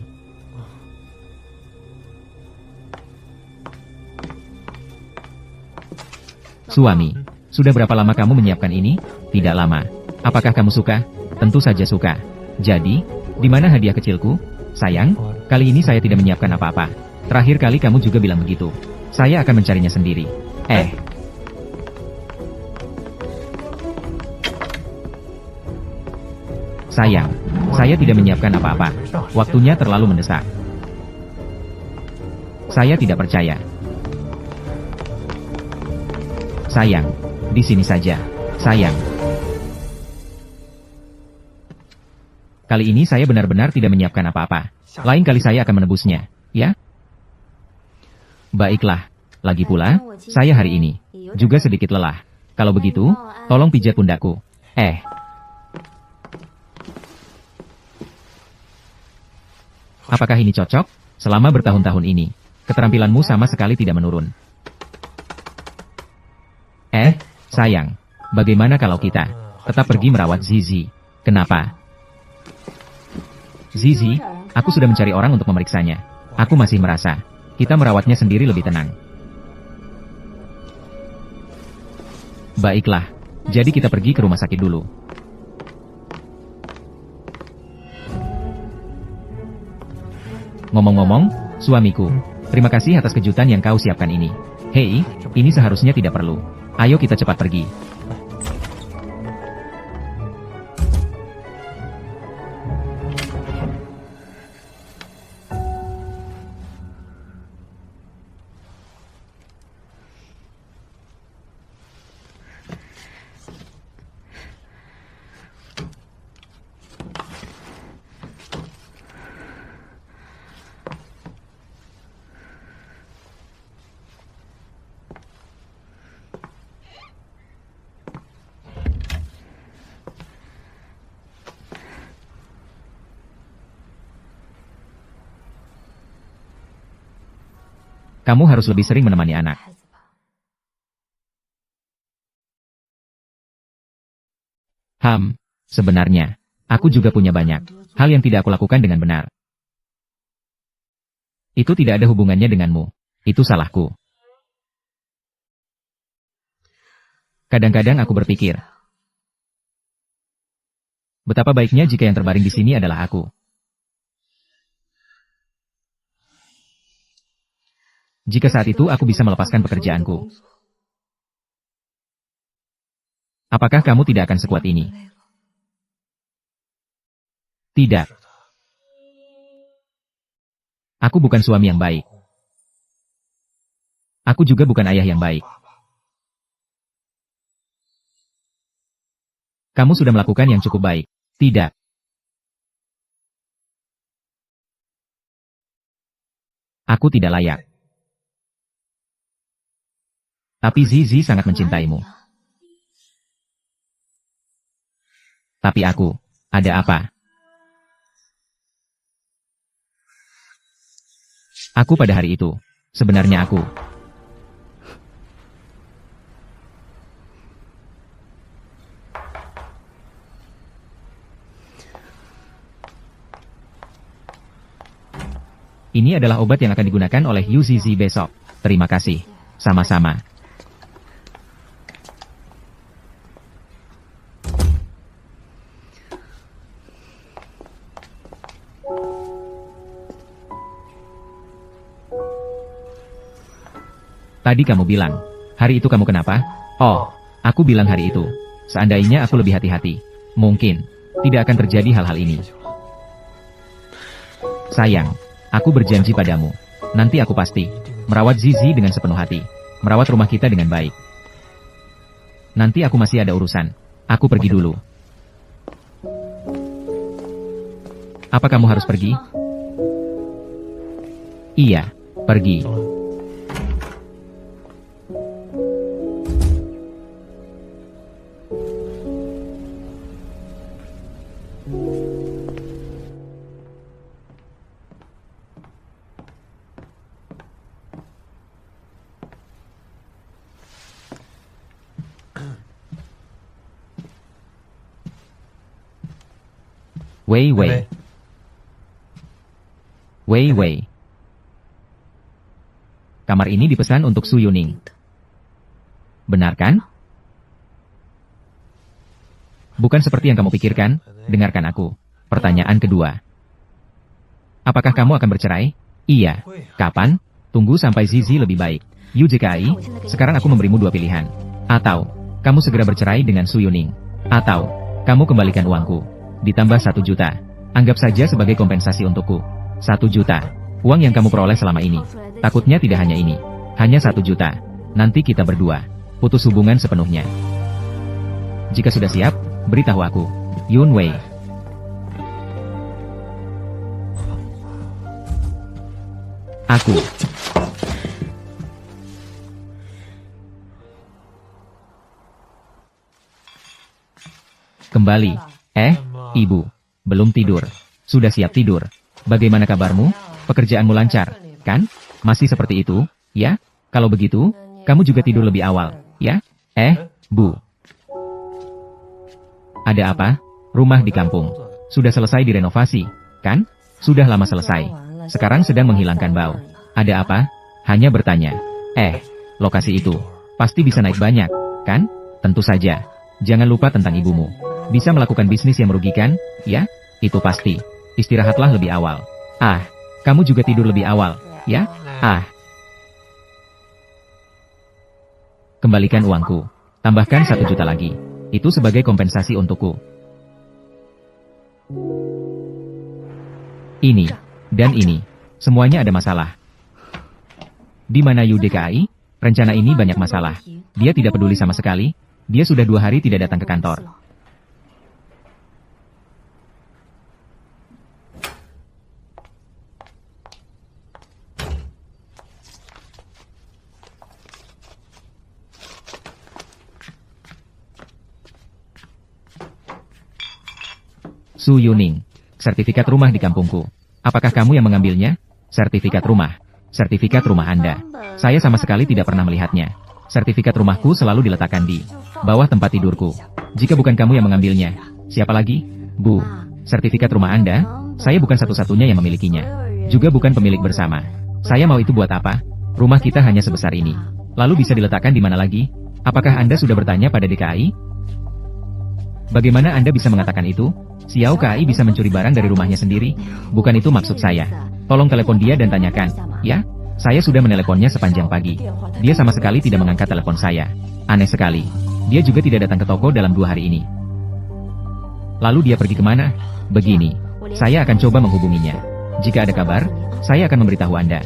Suami, sudah berapa lama kamu menyiapkan ini? Tidak lama. Apakah kamu suka? Tentu saja suka. Jadi, di mana hadiah kecilku? Sayang, kali ini saya tidak menyiapkan apa-apa. Terakhir kali kamu juga bilang begitu. Saya akan mencarinya sendiri. Sayang, saya tidak menyiapkan apa-apa. Waktunya terlalu mendesak. Saya tidak percaya. Sayang, di sini saja. Sayang. Kali ini saya benar-benar tidak menyiapkan apa-apa. Lain kali saya akan menebusnya, ya? Baiklah. Lagi pula, saya hari ini juga sedikit lelah. Kalau begitu, tolong pijat pundakku. Apakah ini cocok? Selama bertahun-tahun ini, keterampilanmu sama sekali tidak menurun. Sayang, bagaimana kalau kita tetap pergi merawat Zizi? Kenapa? Zizi, aku sudah mencari orang untuk memeriksanya. Aku masih merasa kita merawatnya sendiri lebih tenang. Baiklah, jadi kita pergi ke rumah sakit dulu. Ngomong-ngomong, suamiku, terima kasih atas kejutan yang kau siapkan ini. Hei, ini seharusnya tidak perlu. Ayo kita cepat pergi. Kamu harus lebih sering menemani anak. Sebenarnya, aku juga punya banyak hal yang tidak aku lakukan dengan benar. Itu tidak ada hubungannya denganmu. Itu salahku. Kadang-kadang aku berpikir, betapa baiknya jika yang terbaring di sini adalah aku. Jika saat itu aku bisa melepaskan pekerjaanku. Apakah kamu tidak akan sekuat ini? Tidak. Aku bukan suami yang baik. Aku juga bukan ayah yang baik. Kamu sudah melakukan yang cukup baik. Tidak. Aku tidak layak. Tapi Zizi sangat mencintaimu. Tapi aku, ada apa? Aku pada hari itu, sebenarnya aku. Ini adalah obat yang akan digunakan oleh Yu Zizi besok. Terima kasih. Sama-sama. Tadi kamu bilang, hari itu kamu kenapa? Oh, aku bilang hari itu. Seandainya aku lebih hati-hati, mungkin tidak akan terjadi hal-hal ini. Sayang, aku berjanji padamu. Nanti aku pasti merawat Zizi dengan sepenuh hati. Merawat rumah kita dengan baik. Nanti aku masih ada urusan. Aku pergi dulu. Apa kamu harus pergi? Iya, pergi. Wei Wei. Wei Wei. Kamar ini dipesan untuk Su Yuning. Benar kan? Bukan seperti yang kamu pikirkan, dengarkan aku. Pertanyaan kedua. Apakah kamu akan bercerai? Iya. Kapan? Tunggu sampai Zizi lebih baik. Yu JKI, sekarang aku memberimu dua pilihan. Atau, kamu segera bercerai dengan Su Yuning. Atau, kamu kembalikan uangku. Ditambah 1 juta. Anggap saja sebagai kompensasi untukku. 1 juta. Uang yang kamu peroleh selama ini. Takutnya tidak hanya ini. Hanya 1 juta. Nanti kita berdua putus hubungan sepenuhnya. Jika sudah siap, beritahu aku. Yun Wei. Aku. Kembali. Ibu. Belum tidur. Sudah siap tidur. Bagaimana kabarmu? Pekerjaanmu lancar, kan? Masih seperti itu, ya? Kalau begitu, kamu juga tidur lebih awal, ya? Bu. Ada apa? Rumah di kampung. Sudah selesai direnovasi, kan? Sudah lama selesai. Sekarang sedang menghilangkan bau. Ada apa? Hanya bertanya. Lokasi itu pasti bisa naik banyak, kan? Tentu saja. Jangan lupa tentang ibumu. Bisa melakukan bisnis yang merugikan, ya? Itu pasti. Istirahatlah lebih awal. Kamu juga tidur lebih awal, ya? Kembalikan uangku. Tambahkan 1 juta lagi. Itu sebagai kompensasi untukku. Ini, dan ini. Semuanya ada masalah. Di mana Yu DKI? Rencana ini banyak masalah. Dia tidak peduli sama sekali. Dia sudah 2 hari tidak datang ke kantor. Su Yuning, sertifikat rumah di kampungku. Apakah kamu yang mengambilnya? Sertifikat rumah. Sertifikat rumah Anda. Saya sama sekali tidak pernah melihatnya. Sertifikat rumahku selalu diletakkan di bawah tempat tidurku. Jika bukan kamu yang mengambilnya, siapa lagi? Bu, sertifikat rumah Anda? Saya bukan satu-satunya yang memilikinya. Juga bukan pemilik bersama. Saya mau itu buat apa? Rumah kita hanya sebesar ini. Lalu bisa diletakkan di mana lagi? Apakah Anda sudah bertanya pada DKI? Bagaimana Anda bisa mengatakan itu? Xiao Kai bisa mencuri barang dari rumahnya sendiri? Bukan itu maksud saya. Tolong telepon dia dan tanyakan. Ya, saya sudah meneleponnya sepanjang pagi. Dia sama sekali tidak mengangkat telepon saya. Aneh sekali. Dia juga tidak datang ke toko dalam 2 hari ini. Lalu dia pergi kemana? Begini, saya akan coba menghubunginya. Jika ada kabar, saya akan memberitahu Anda.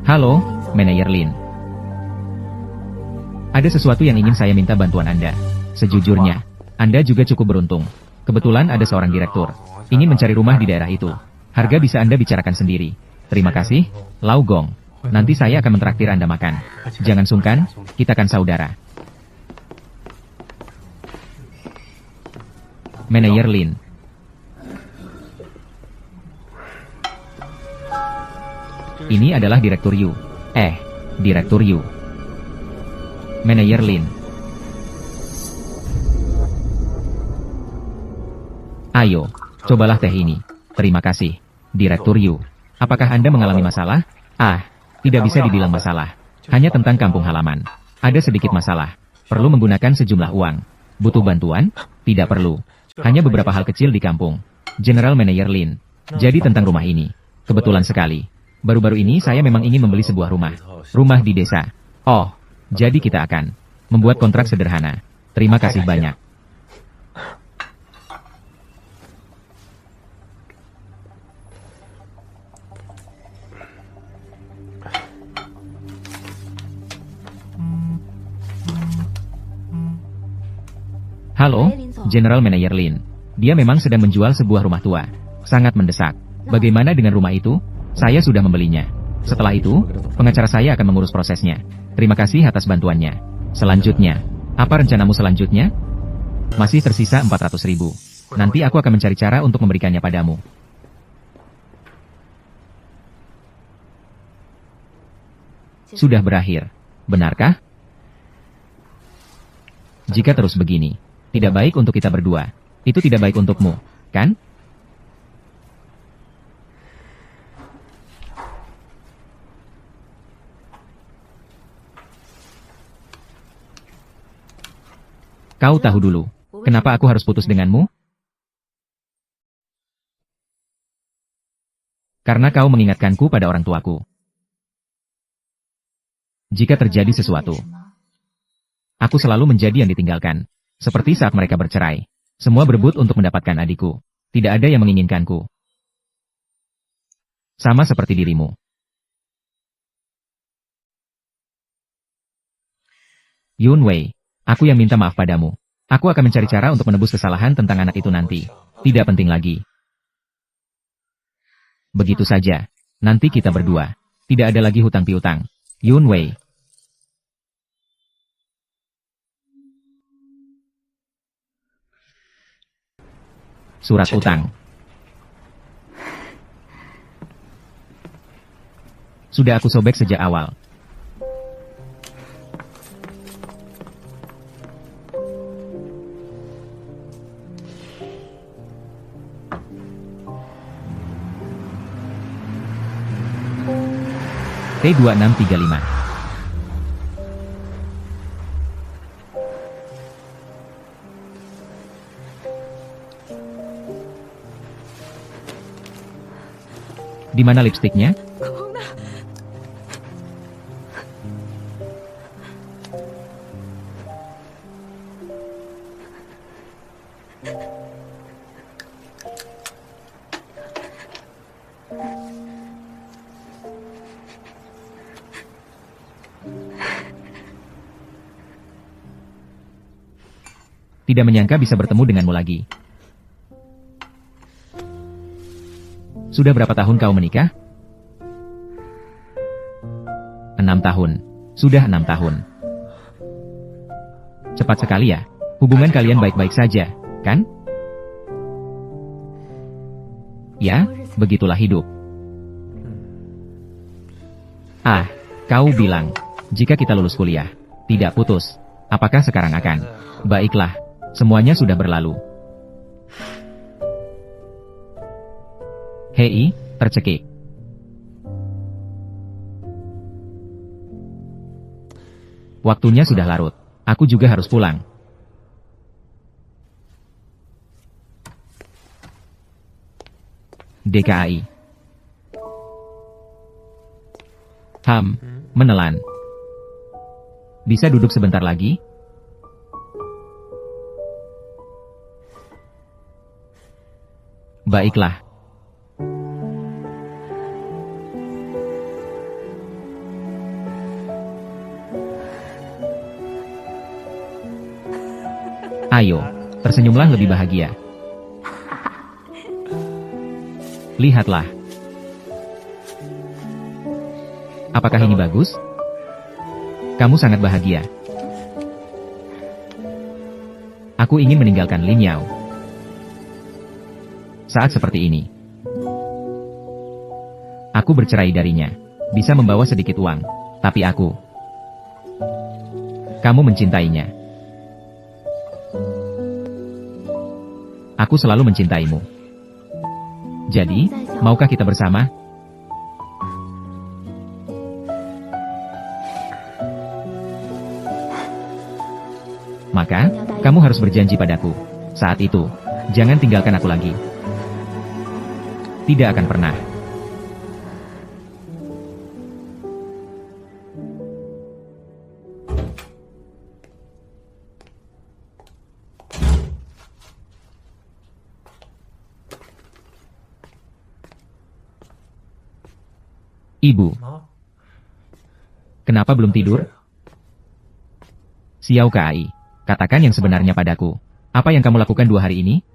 Halo, Manajer Lin. Ada sesuatu yang ingin saya minta bantuan Anda. Sejujurnya, Anda juga cukup beruntung. Kebetulan ada seorang direktur ingin mencari rumah di daerah itu. Harga bisa Anda bicarakan sendiri. Terima kasih, Lau Gong. Nanti saya akan mentraktir Anda makan. Jangan sungkan, kita kan saudara. Manajer Lin. Ini adalah Direktur Yu. Direktur Yu. Manajer Lin. Ayo, cobalah teh ini. Terima kasih, Direktur Yu. Apakah Anda mengalami masalah? Tidak bisa dibilang masalah. Hanya tentang kampung halaman. Ada sedikit masalah. Perlu menggunakan sejumlah uang. Butuh bantuan? Tidak perlu. Hanya beberapa hal kecil di kampung. General Manager Lin. Jadi tentang rumah ini. Kebetulan sekali. Baru-baru ini saya memang ingin membeli sebuah rumah. Rumah di desa. Oh, jadi kita akan membuat kontrak sederhana. Terima kasih banyak. Halo, General Manager Lin. Dia memang sedang menjual sebuah rumah tua. Sangat mendesak. Bagaimana dengan rumah itu? Saya sudah membelinya. Setelah itu, pengacara saya akan mengurus prosesnya. Terima kasih atas bantuannya. Selanjutnya, apa rencanamu selanjutnya? Masih tersisa 400.000. Nanti aku akan mencari cara untuk memberikannya padamu. Sudah berakhir. Benarkah? Jika terus begini, tidak baik untuk kita berdua. Itu tidak baik untukmu, kan? Kau tahu dulu, kenapa aku harus putus denganmu? Karena kau mengingatkanku pada orang tuaku. Jika terjadi sesuatu, aku selalu menjadi yang ditinggalkan. Seperti saat mereka bercerai. Semua berebut untuk mendapatkan adikku. Tidak ada yang menginginkanku. Sama seperti dirimu. Yun Wei, aku yang minta maaf padamu. Aku akan mencari cara untuk menebus kesalahan tentang anak itu nanti. Tidak penting lagi. Begitu saja. Nanti kita berdua. Tidak ada lagi hutang piutang. Yun Wei. Surat utang. Sudah aku sobek sejak awal. T2635. Di mana lipstiknya? Tidak menyangka bisa bertemu denganmu lagi. Sudah berapa tahun kau menikah? 6 tahun. Sudah 6 tahun. Cepat sekali ya. Hubungan kalian baik-baik saja, kan? Ya, begitulah hidup. Ah, kau bilang, jika kita lulus kuliah, tidak putus. Apakah sekarang akan? Baiklah, semuanya sudah berlalu. Hei, tercekik. Waktunya sudah larut. Aku juga harus pulang. DKAI. Menelan. Bisa duduk sebentar lagi? Baiklah. Ayo, tersenyumlah lebih bahagia. Lihatlah. Apakah ini bagus? Kamu sangat bahagia. Aku ingin meninggalkan Lin Yao. Saat seperti ini. Aku bercerai darinya. Bisa membawa sedikit uang. Tapi aku. Kamu mencintainya. Aku selalu mencintaimu. Jadi, maukah kita bersama? Maka, kamu harus berjanji padaku. Saat itu, Jangan tinggalkan aku lagi. Tidak akan pernah. Ibu, kenapa belum tidur? Xiao Kai, katakan yang sebenarnya padaku. Apa yang kamu lakukan 2 hari ini?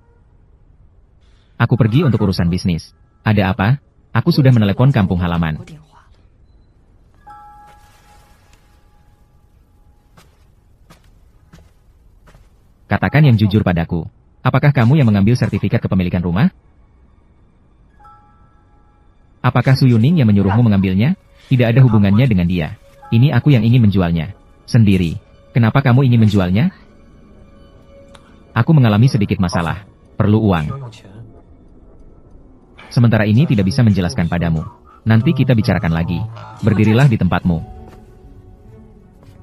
Aku pergi untuk urusan bisnis. Ada apa? Aku sudah menelepon kampung halaman. Katakan yang jujur padaku. Apakah kamu yang mengambil sertifikat kepemilikan rumah? Apakah Su Yuning yang menyuruhmu mengambilnya? Tidak ada hubungannya dengan dia. Ini aku yang ingin menjualnya. Sendiri. Kenapa kamu ingin menjualnya? Aku mengalami sedikit masalah. Perlu uang. Sementara ini tidak bisa menjelaskan padamu. Nanti kita bicarakan lagi. Berdirilah di tempatmu.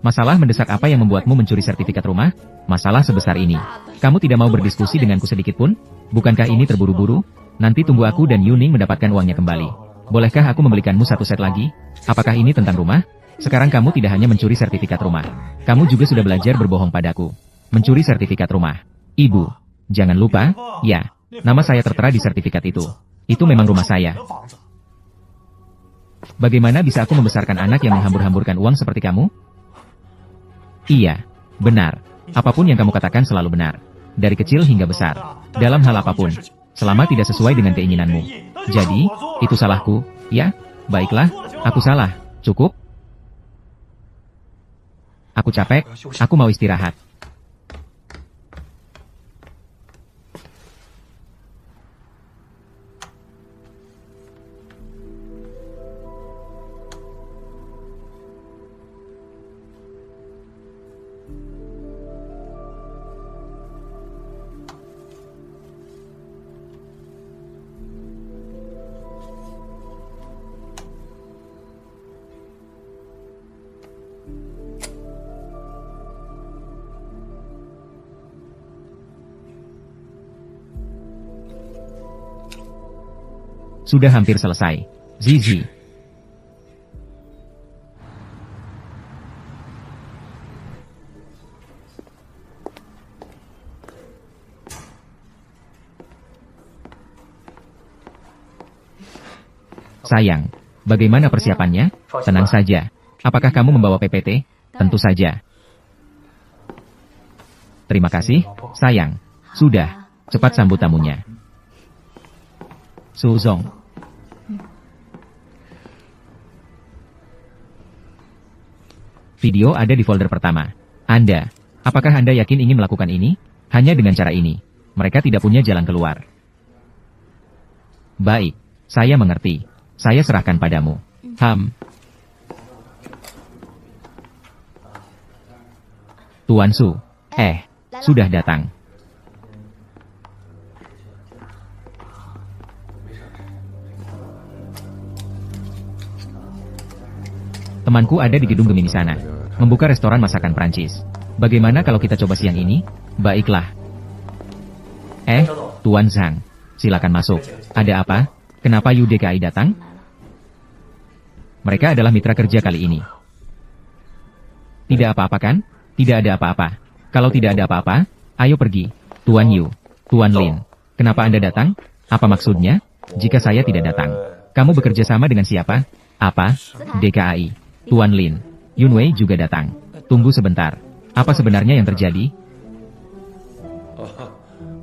Masalah mendesak apa yang membuatmu mencuri sertifikat rumah? Masalah sebesar ini. Kamu tidak mau berdiskusi denganku sedikit pun? Bukankah ini terburu-buru? Nanti tunggu aku dan Yuning mendapatkan uangnya kembali. Bolehkah aku membelikanmu 1 set lagi? Apakah ini tentang rumah? Sekarang kamu tidak hanya mencuri sertifikat rumah. Kamu juga sudah belajar berbohong padaku. Mencuri sertifikat rumah. Ibu, jangan lupa, ya, nama saya tertera di sertifikat itu. Itu memang rumah saya. Bagaimana bisa aku membesarkan anak yang menghambur-hamburkan uang seperti kamu? Iya, benar. Apapun yang kamu katakan selalu benar. Dari kecil hingga besar. Dalam hal apapun. Selama tidak sesuai dengan keinginanmu. Jadi, itu salahku, ya? Baiklah, aku salah. Cukup? Aku capek, aku mau istirahat. Sudah hampir selesai. Zizi. Sayang, bagaimana persiapannya? Tenang saja. Apakah kamu membawa PPT? Tentu saja. Terima kasih, sayang. Sudah, cepat sambut tamunya. Suzong. Video ada di folder pertama. Anda, apakah Anda yakin ingin melakukan ini? Hanya dengan cara ini. Mereka tidak punya jalan keluar. Baik, saya mengerti. Saya serahkan padamu. Tuan Su, sudah datang. Temanku ada di gedung Gemini sana. Membuka restoran masakan Prancis. Bagaimana kalau kita coba siang ini? Baiklah. Tuan Zhang. Silakan masuk. Ada apa? Kenapa UDKI datang? Mereka adalah mitra kerja kali ini. Tidak apa-apa kan? Tidak ada apa-apa. Kalau tidak ada apa-apa, ayo pergi. Tuan Yu. Tuan Lin. Kenapa Anda datang? Apa maksudnya? Jika saya tidak datang. Kamu bekerja sama dengan siapa? Apa? DKI. Tuan Lin. Yunwei juga datang. Tunggu sebentar. Apa sebenarnya yang terjadi?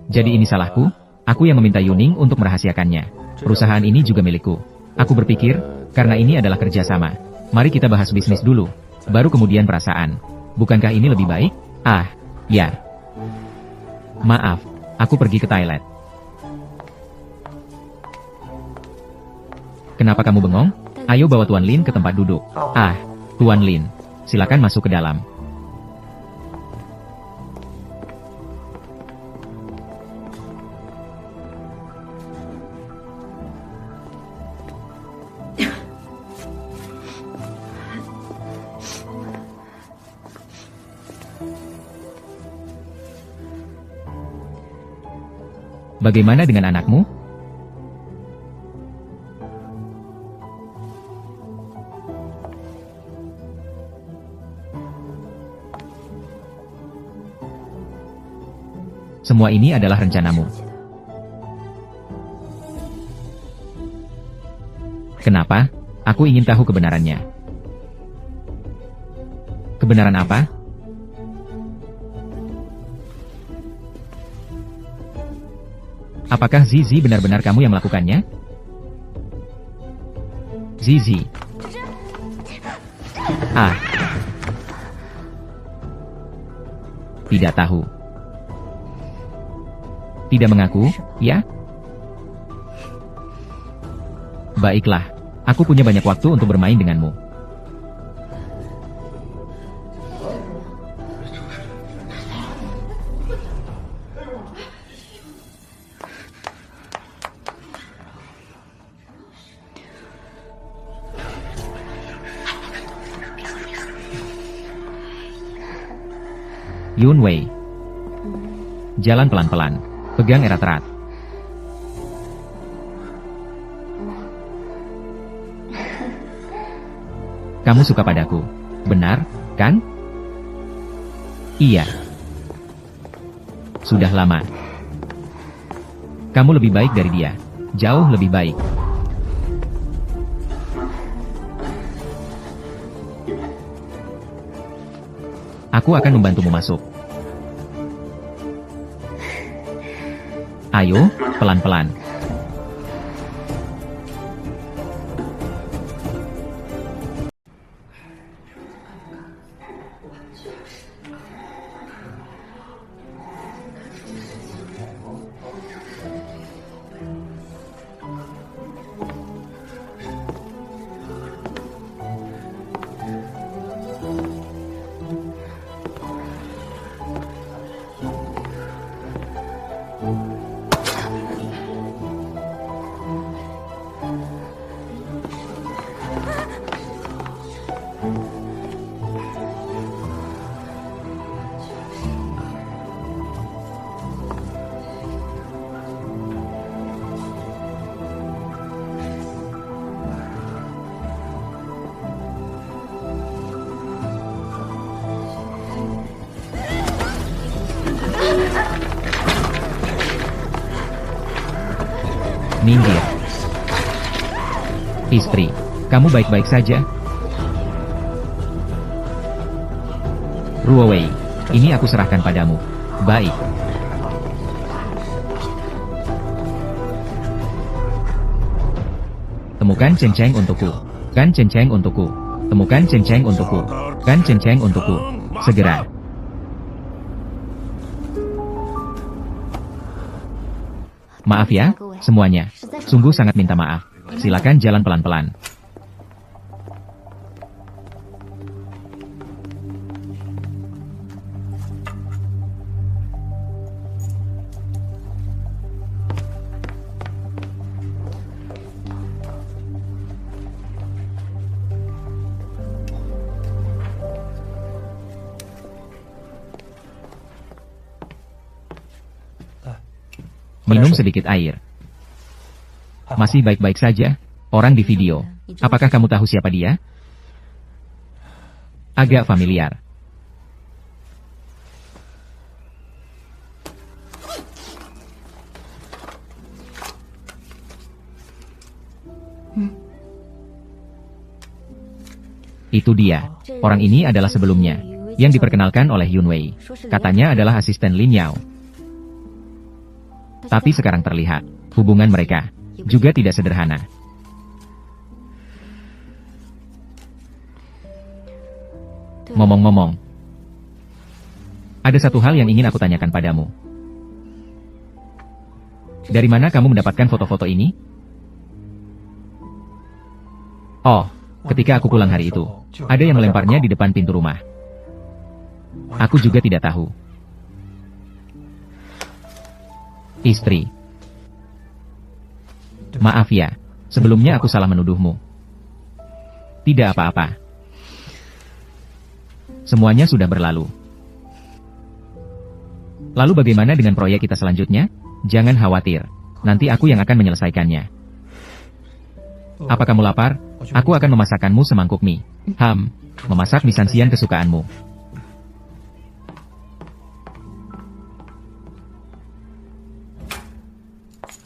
Jadi ini salahku? Aku yang meminta Yuning untuk merahasiakannya. Perusahaan ini juga milikku. Aku berpikir, karena ini adalah kerjasama. Mari kita bahas bisnis dulu. Baru kemudian perasaan. Bukankah ini lebih baik? Ya. Maaf, aku pergi ke toilet. Kenapa kamu bengong? Ayo bawa Tuan Lin ke tempat duduk. Tuan Lin, silakan masuk ke dalam. Bagaimana dengan anakmu? Semua ini adalah rencanamu. Kenapa? Aku ingin tahu kebenarannya. Kebenaran apa? Apakah Zizi benar-benar kamu yang melakukannya? Zizi. Ah. Tidak tahu. Tidak mengaku, ya? Baiklah, aku punya banyak waktu untuk bermain denganmu. Yun Wei. Jalan pelan-pelan. Pegang erat-erat. Kamu suka padaku, benar, kan? Iya. Sudah lama. Kamu lebih baik dari dia. Jauh lebih baik. Aku akan membantumu masuk. Ayo, pelan-pelan. Minggir. Istri, kamu baik-baik saja? Ruowei, ini aku serahkan padamu. Baik. Temukan Cenceng untukku. Kan Cenceng untukku. Temukan Cenceng untukku. Kan Cenceng untukku. Segera. Maaf ya, semuanya. Sungguh sangat minta maaf. Silakan jalan pelan-pelan. Minum sedikit air. Masih baik-baik saja? Orang di video. Apakah kamu tahu siapa dia? Agak familiar. Itu dia. Orang ini adalah sebelumnya. Yang diperkenalkan oleh Yun Wei. Katanya adalah asisten Lin Yao. Tapi sekarang terlihat, hubungan mereka juga tidak sederhana. Ngomong-ngomong, ada satu hal yang ingin aku tanyakan padamu. Dari mana kamu mendapatkan foto-foto ini? Oh, ketika aku pulang hari itu, ada yang melemparnya di depan pintu rumah. Aku juga tidak tahu. Istri. Maaf ya, sebelumnya aku salah menuduhmu. Tidak apa-apa. Semuanya sudah berlalu. Lalu bagaimana dengan proyek kita selanjutnya? Jangan khawatir. Nanti aku yang akan menyelesaikannya. Apa kamu lapar? Aku akan memasakkanmu semangkuk mie. Memasak mie sansian kesukaanmu.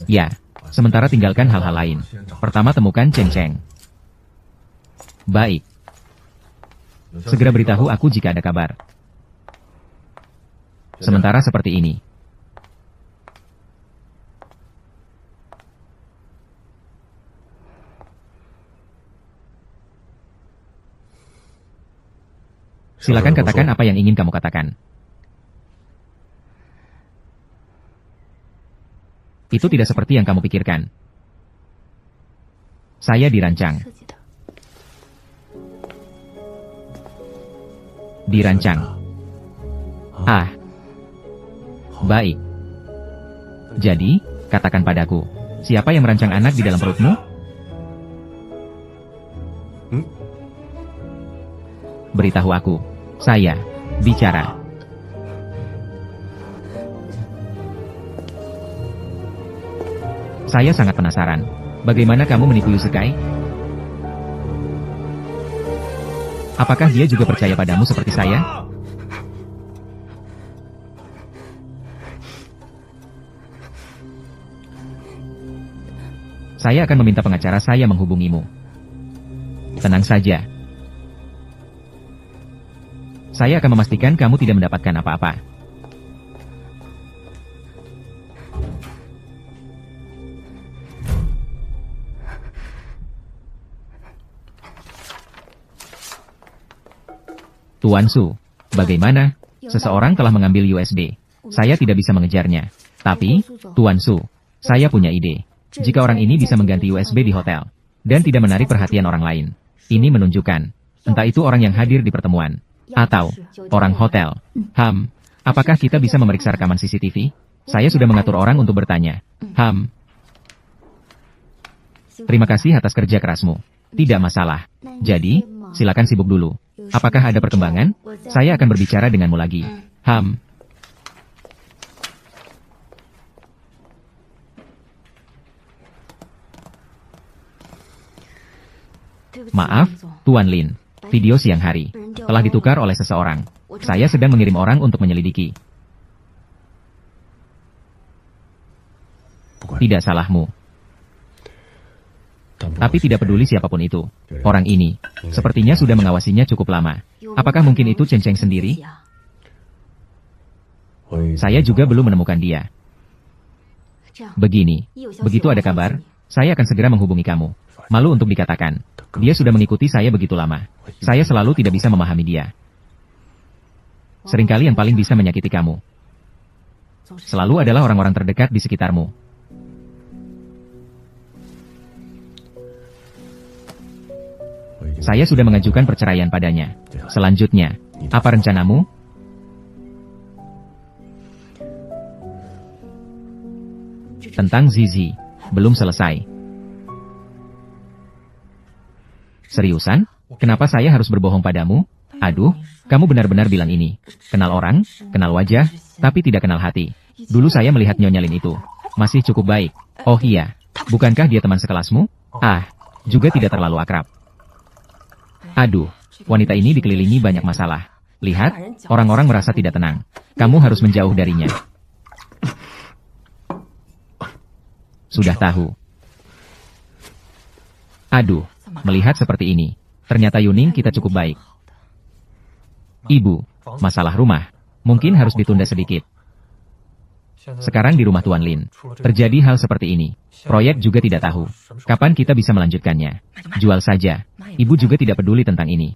Ya, sementara tinggalkan hal-hal lain. Pertama temukan Cheng. Baik. Segera beritahu aku jika ada kabar. Sementara seperti ini. Silakan katakan apa yang ingin kamu katakan. Itu tidak seperti yang kamu pikirkan. Saya dirancang. Baik. Jadi, katakan padaku, siapa yang merancang anak di dalam perutmu? Beritahu aku. Saya bicara. Saya sangat penasaran. Bagaimana kamu menipu Yusukai? Apakah dia juga percaya padamu seperti saya? Saya akan meminta pengacara saya menghubungimu. Tenang saja. Saya akan memastikan kamu tidak mendapatkan apa-apa. Tuan Su, bagaimana? Seseorang telah mengambil USB. Saya tidak bisa mengejarnya. Tapi, Tuan Su, saya punya ide. Jika orang ini bisa mengganti USB di hotel, dan tidak menarik perhatian orang lain, ini menunjukkan, entah itu orang yang hadir di pertemuan, atau orang hotel. Apakah kita bisa memeriksa rekaman CCTV? Saya sudah mengatur orang untuk bertanya. Terima kasih atas kerja kerasmu. Tidak masalah. Jadi, silakan sibuk dulu. Apakah ada perkembangan? Saya akan berbicara denganmu lagi. Maaf, Tuan Lin. Video siang hari telah ditukar oleh seseorang. Saya sedang mengirim orang untuk menyelidiki. Tidak salahmu. Tapi tidak peduli siapapun itu. Orang ini, sepertinya sudah mengawasinya cukup lama. Apakah mungkin itu Cheng sendiri? Saya juga belum menemukan dia. Begini, begitu ada kabar, saya akan segera menghubungi kamu. Malu untuk dikatakan, dia sudah mengikuti saya begitu lama. Saya selalu tidak bisa memahami dia. Seringkali yang paling bisa menyakiti kamu selalu adalah orang-orang terdekat di sekitarmu. Saya sudah mengajukan perceraian padanya. Selanjutnya, apa rencanamu? Tentang Zizi, belum selesai. Seriusan? Kenapa saya harus berbohong padamu? Aduh, kamu benar-benar bilang ini. Kenal orang, kenal wajah, tapi tidak kenal hati. Dulu saya melihat Nyonya Lin itu. Masih cukup baik. Oh iya, bukankah dia teman sekelasmu? Juga tidak terlalu akrab. Aduh, wanita ini dikelilingi banyak masalah. Lihat, orang-orang merasa tidak tenang. Kamu harus menjauh darinya. Sudah tahu. Aduh, melihat seperti ini, ternyata Yuning kita cukup baik. Ibu, masalah rumah, mungkin harus ditunda sedikit. Sekarang di rumah Tuan Lin, terjadi hal seperti ini. Proyek juga tidak tahu, kapan kita bisa melanjutkannya. Jual saja, ibu juga tidak peduli tentang ini.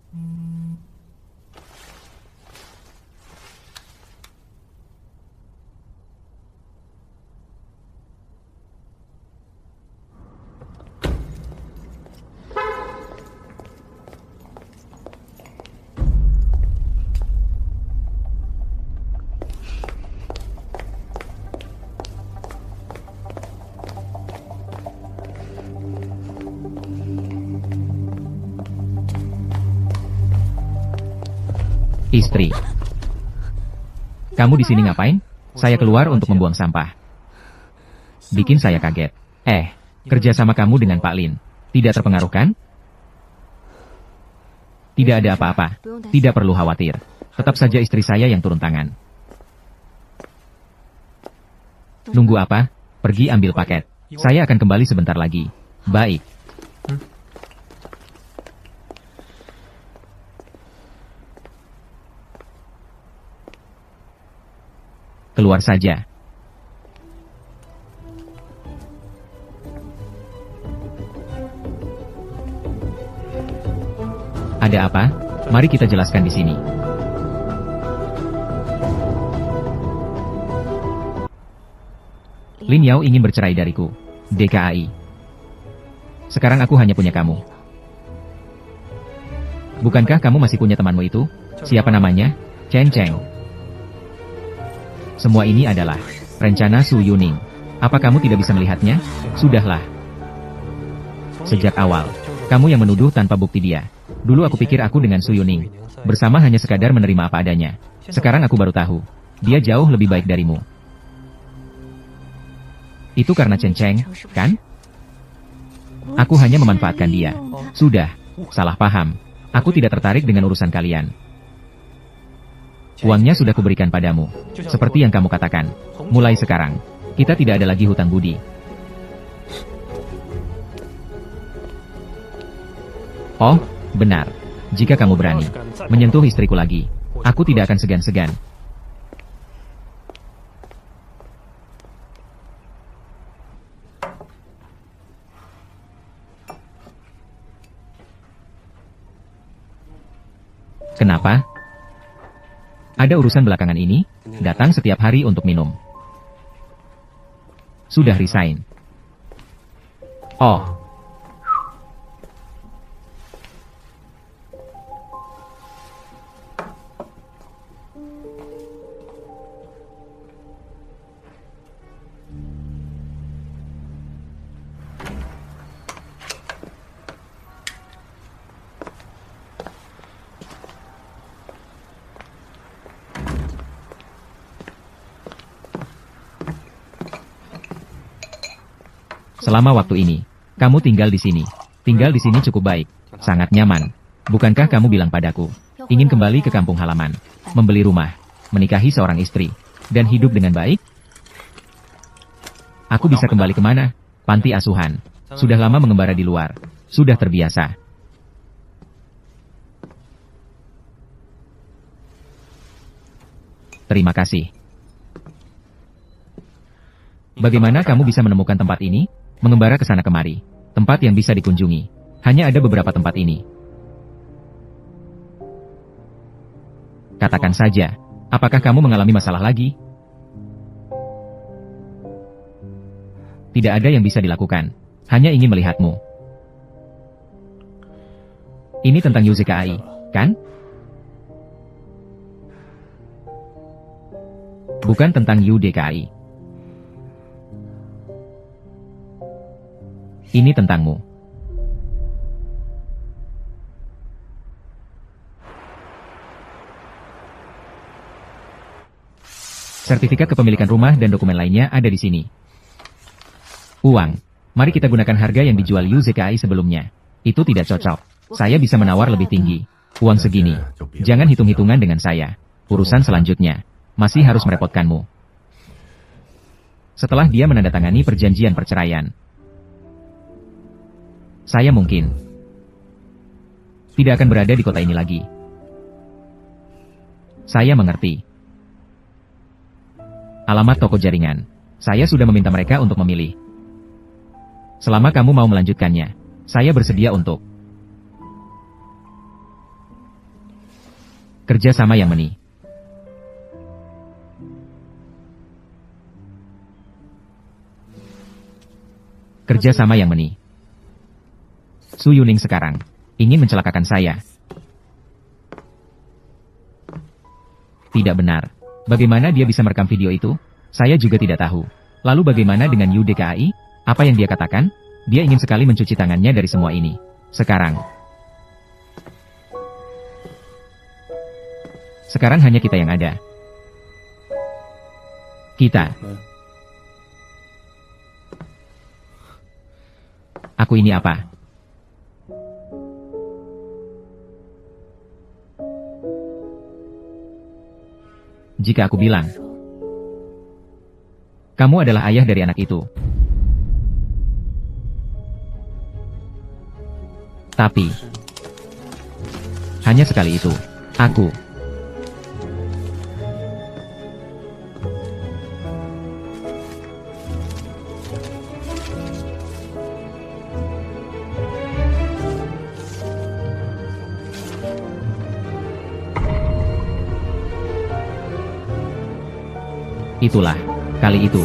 Istri, kamu di sini ngapain? Saya keluar untuk membuang sampah. bikin saya kaget. Kerja sama kamu dengan Pak Lin. Tidak terpengaruh kan? Tidak ada apa-apa. Tidak perlu khawatir. Tetap saja istri saya yang turun tangan. Nunggu apa? Pergi ambil paket. Saya akan kembali sebentar lagi. Baik. Keluar saja. Ada apa? Mari kita jelaskan di sini. Lin Yao ingin bercerai dariku. DKAI. Sekarang aku hanya punya kamu. Bukankah kamu masih punya temanmu itu? Siapa namanya? Chen Cheng. Semua ini adalah rencana Su Yuning. Apa kamu tidak bisa melihatnya? Sudahlah. Sejak awal, kamu yang menuduh tanpa bukti dia. Dulu aku pikir aku dengan Su Yuning bersama hanya sekadar menerima apa adanya. Sekarang aku baru tahu, dia jauh lebih baik darimu. Itu karena Chen Cheng, kan? Aku hanya memanfaatkan dia. Sudah, salah paham. Aku tidak tertarik dengan urusan kalian. Uangnya sudah kuberikan padamu. Seperti yang kamu katakan. Mulai sekarang, kita tidak ada lagi hutang budi. Oh, benar. Jika kamu berani menyentuh istriku lagi, aku tidak akan segan-segan. Kenapa? Ada urusan belakangan ini, datang setiap hari untuk minum. Sudah resign. Oh. Selama waktu ini, kamu tinggal di sini. Tinggal di sini cukup baik, sangat nyaman. Bukankah kamu bilang padaku, ingin kembali ke kampung halaman, membeli rumah, menikahi seorang istri, dan hidup dengan baik? Aku bisa kembali kemana? Panti asuhan. Sudah lama mengembara di luar. Sudah terbiasa. Terima kasih. Bagaimana kamu bisa menemukan tempat ini? Mengembara ke sana kemari. Tempat yang bisa dikunjungi. Hanya ada beberapa tempat ini. Katakan saja, apakah kamu mengalami masalah lagi? Tidak ada yang bisa dilakukan. Hanya ingin melihatmu. Ini tentang UZKI, kan? Bukan tentang UDKI. Ini tentangmu. Sertifikat kepemilikan rumah dan dokumen lainnya ada di sini. Uang. Mari kita gunakan harga yang dijual UZKI sebelumnya. Itu tidak cocok. Saya bisa menawar lebih tinggi. Uang segini. Jangan hitung-hitungan dengan saya. Urusan selanjutnya masih harus merepotkanmu. Setelah dia menandatangani perjanjian perceraian, saya mungkin tidak akan berada di kota ini lagi. Saya mengerti. Alamat toko jaringan. Saya sudah meminta mereka untuk memilih. Selama kamu mau melanjutkannya, saya bersedia untuk kerja sama yang meni. Kerja sama yang meni. Su Yuning sekarang ingin mencelakakan saya. Tidak benar. Bagaimana dia bisa merekam video itu? Saya juga tidak tahu. Lalu bagaimana dengan UDKI? Apa yang dia katakan? Dia ingin sekali mencuci tangannya dari semua ini. Sekarang hanya kita yang ada. Kita. aku ini apa? Jika aku bilang, kamu adalah ayah dari anak itu. Tapi, hanya sekali itu, aku. Itulah, kali itu.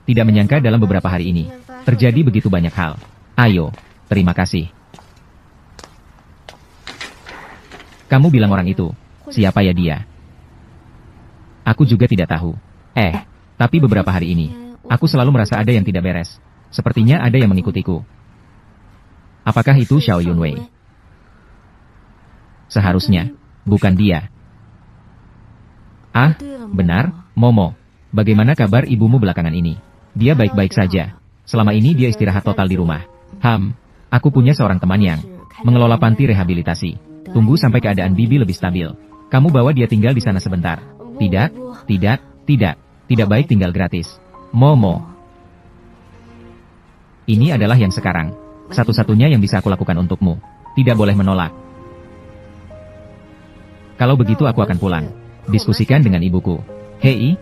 Tidak menyangka dalam beberapa hari ini, terjadi begitu banyak hal. Ayo, terima kasih. Kamu bilang orang itu, siapa ya dia? Aku juga tidak tahu. Tapi beberapa hari ini, aku selalu merasa ada yang tidak beres. Sepertinya ada yang mengikutiku. Apakah itu Xiao Yunwei? Seharusnya, bukan dia. Ah, benar, Momo. Bagaimana kabar ibumu belakangan ini? Dia baik-baik saja. Selama ini dia istirahat total di rumah. Aku punya seorang teman yang mengelola panti rehabilitasi. Tunggu sampai keadaan Bibi lebih stabil. Kamu bawa dia tinggal di sana sebentar. Tidak baik tinggal gratis. Momo. Ini adalah yang sekarang. Satu-satunya yang bisa aku lakukan untukmu. Tidak boleh menolak. Kalau begitu aku akan pulang. Diskusikan dengan ibuku. Hei,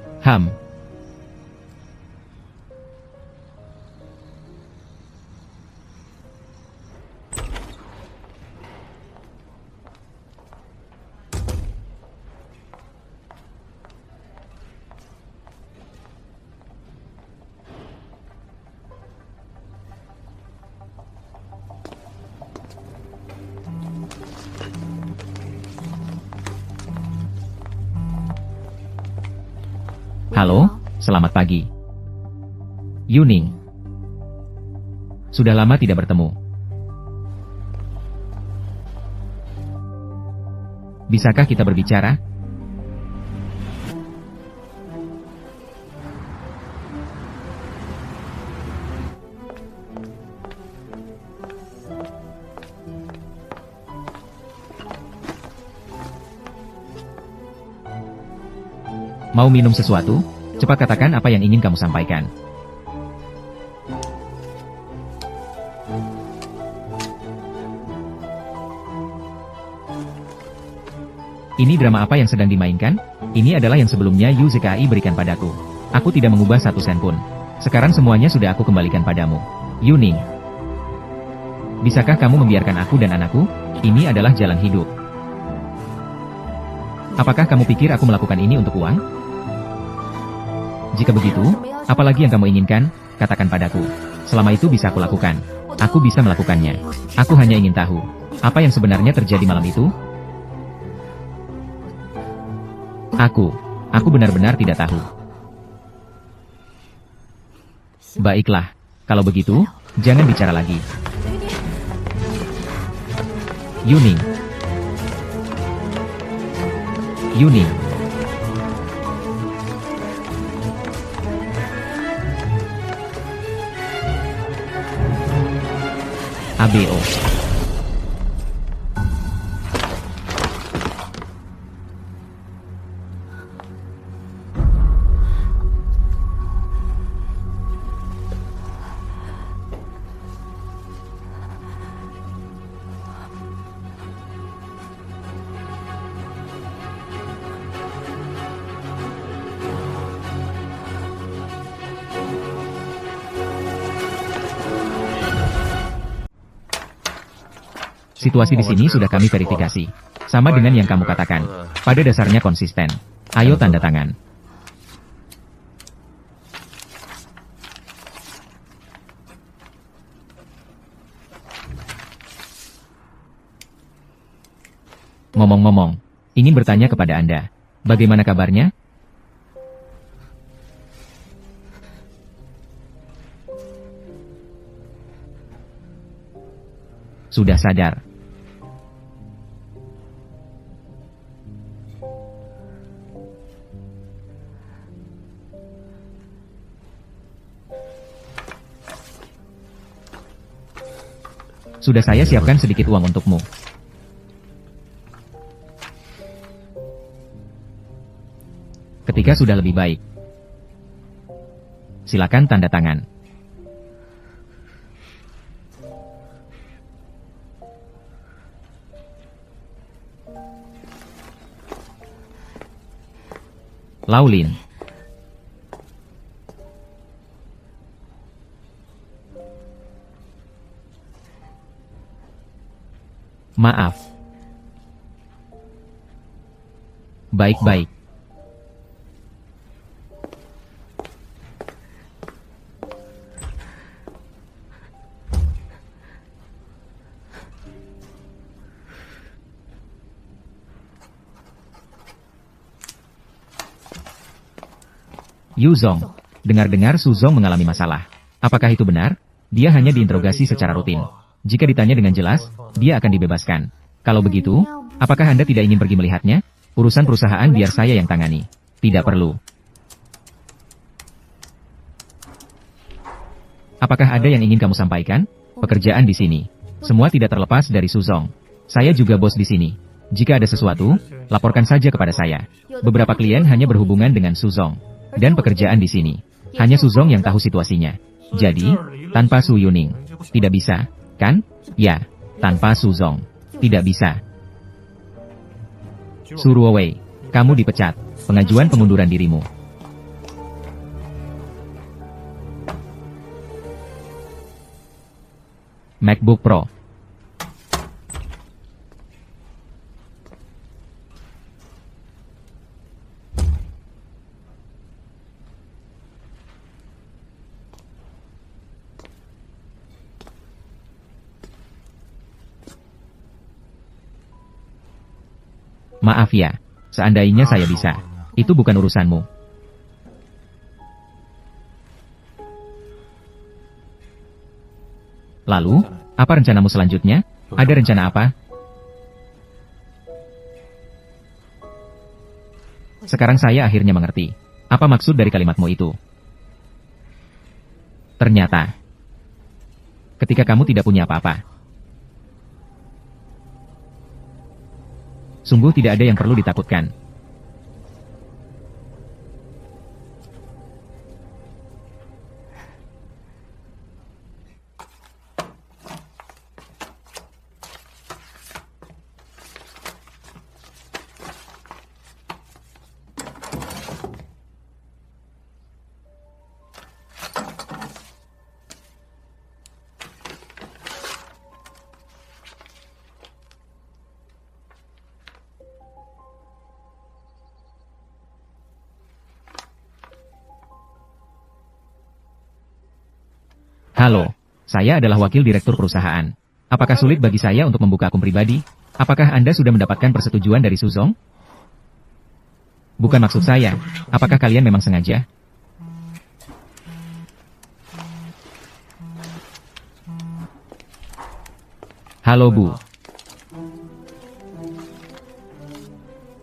Halo, selamat pagi. Yuning. Sudah lama tidak bertemu. Bisakah kita berbicara? Mau minum sesuatu? Cepat katakan apa yang ingin kamu sampaikan. Ini drama apa yang sedang dimainkan? Ini adalah yang sebelumnya Yu Zkai berikan padaku. Aku tidak mengubah satu sen pun. Sekarang semuanya sudah aku kembalikan padamu. Yuning. Bisakah kamu membiarkan aku dan anakku? Ini adalah jalan hidup. Apakah kamu pikir aku melakukan ini untuk uang? Jika begitu, apalagi yang kamu inginkan, katakan padaku. Selama itu bisa aku lakukan. Aku bisa melakukannya. Aku hanya ingin tahu, apa yang sebenarnya terjadi malam itu? Aku benar-benar tidak tahu. Baiklah, kalau begitu, jangan bicara lagi. Yuning. ABO. Situasi di sini sudah kami verifikasi. Sama dengan yang kamu katakan. Pada dasarnya konsisten. Ayo tanda tangan. Ngomong-ngomong, ingin bertanya kepada Anda. Bagaimana kabarnya? Sudah sadar. Sudah saya siapkan sedikit uang untukmu. Ketika sudah lebih baik, silakan tanda tangan. Laulin. Maaf. Baik-baik. Yuzong. Dengar-dengar Suzong mengalami masalah. Apakah itu benar? Dia hanya diinterogasi secara rutin. Jika ditanya dengan jelas, dia akan dibebaskan. Kalau begitu, apakah Anda tidak ingin pergi melihatnya? Urusan perusahaan biar saya yang tangani. Tidak perlu. Apakah ada yang ingin kamu sampaikan? Pekerjaan di sini. Semua tidak terlepas dari Suzong. Saya juga bos di sini. Jika ada sesuatu, laporkan saja kepada saya. Beberapa klien hanya berhubungan dengan Suzong. Dan pekerjaan di sini. Hanya Suzong yang tahu situasinya. Jadi, tanpa Su Yuning, tidak bisa, kan? Ya, tanpa Suzong, tidak bisa. Su Ruowei, kamu dipecat. Pengajuan pengunduran dirimu. MacBook Pro. Maaf ya, seandainya saya bisa. Itu bukan urusanmu. Lalu, apa rencanamu selanjutnya? Ada rencana apa? Sekarang saya akhirnya mengerti. Apa maksud dari kalimatmu itu? Ternyata, ketika kamu tidak punya apa-apa, sungguh tidak ada yang perlu ditakutkan. Halo, saya adalah wakil direktur perusahaan. Apakah sulit bagi saya untuk membuka akun pribadi? Apakah Anda sudah mendapatkan persetujuan dari Suzong? Bukan maksud saya. Apakah kalian memang sengaja? Halo Bu.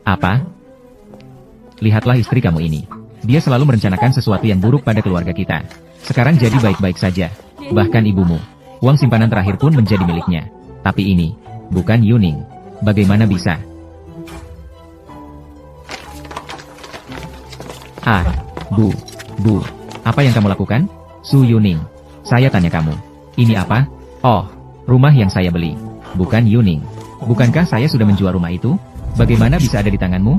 Apa? Lihatlah istri kamu ini. Dia selalu merencanakan sesuatu yang buruk pada keluarga kita. Sekarang jadi baik-baik saja. Bahkan ibumu. Uang simpanan terakhir pun menjadi miliknya. Tapi ini, bukan Yuning. Bagaimana bisa? Ah, Bu. Apa yang kamu lakukan? Su Yuning. Saya tanya kamu. Ini apa? Oh, rumah yang saya beli. Bukan Yuning. Bukankah saya sudah menjual rumah itu? Bagaimana bisa ada di tanganmu?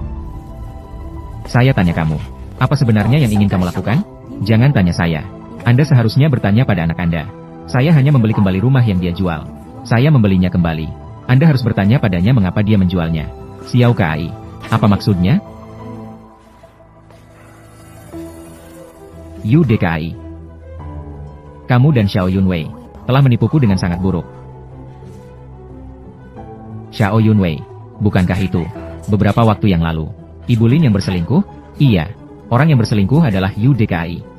Saya tanya kamu. Apa sebenarnya yang ingin kamu lakukan? Jangan tanya saya. Anda seharusnya bertanya pada anak Anda. Saya hanya membeli kembali rumah yang dia jual. Saya membelinya kembali. Anda harus bertanya padanya mengapa dia menjualnya. Xiao Kai. Apa maksudnya? Yu DKI. Kamu dan Xiao Yunwei telah menipuku dengan sangat buruk. Xiao Yunwei. Bukankah itu beberapa waktu yang lalu Ibu Lin yang berselingkuh? Iya. Orang yang berselingkuh adalah Yu DKI.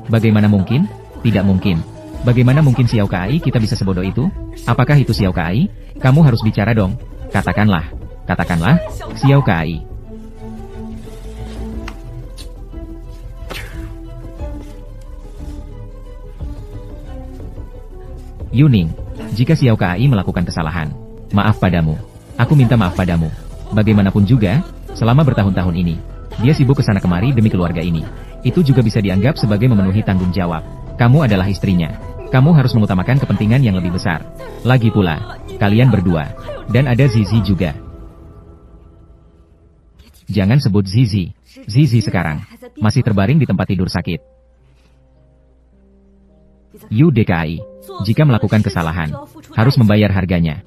Bagaimana mungkin? Tidak mungkin. Bagaimana mungkin Xiao Kai kita bisa sebodoh itu? Apakah itu Xiao Kai? Kamu harus bicara dong. Katakanlah. Katakanlah, Xiao Kai. Yuning, Jika Xiao Kai melakukan kesalahan, maaf padamu. Aku minta maaf padamu. Bagaimanapun juga, selama bertahun-tahun ini, dia sibuk kesana kemari demi keluarga ini. Itu juga bisa dianggap sebagai memenuhi tanggung jawab. Kamu adalah istrinya. Kamu harus mengutamakan kepentingan yang lebih besar. Lagi pula, kalian berdua. Dan ada Zizi juga. Jangan sebut Zizi. Zizi sekarang masih terbaring di tempat tidur sakit. Yu DKI, jika melakukan kesalahan, harus membayar harganya.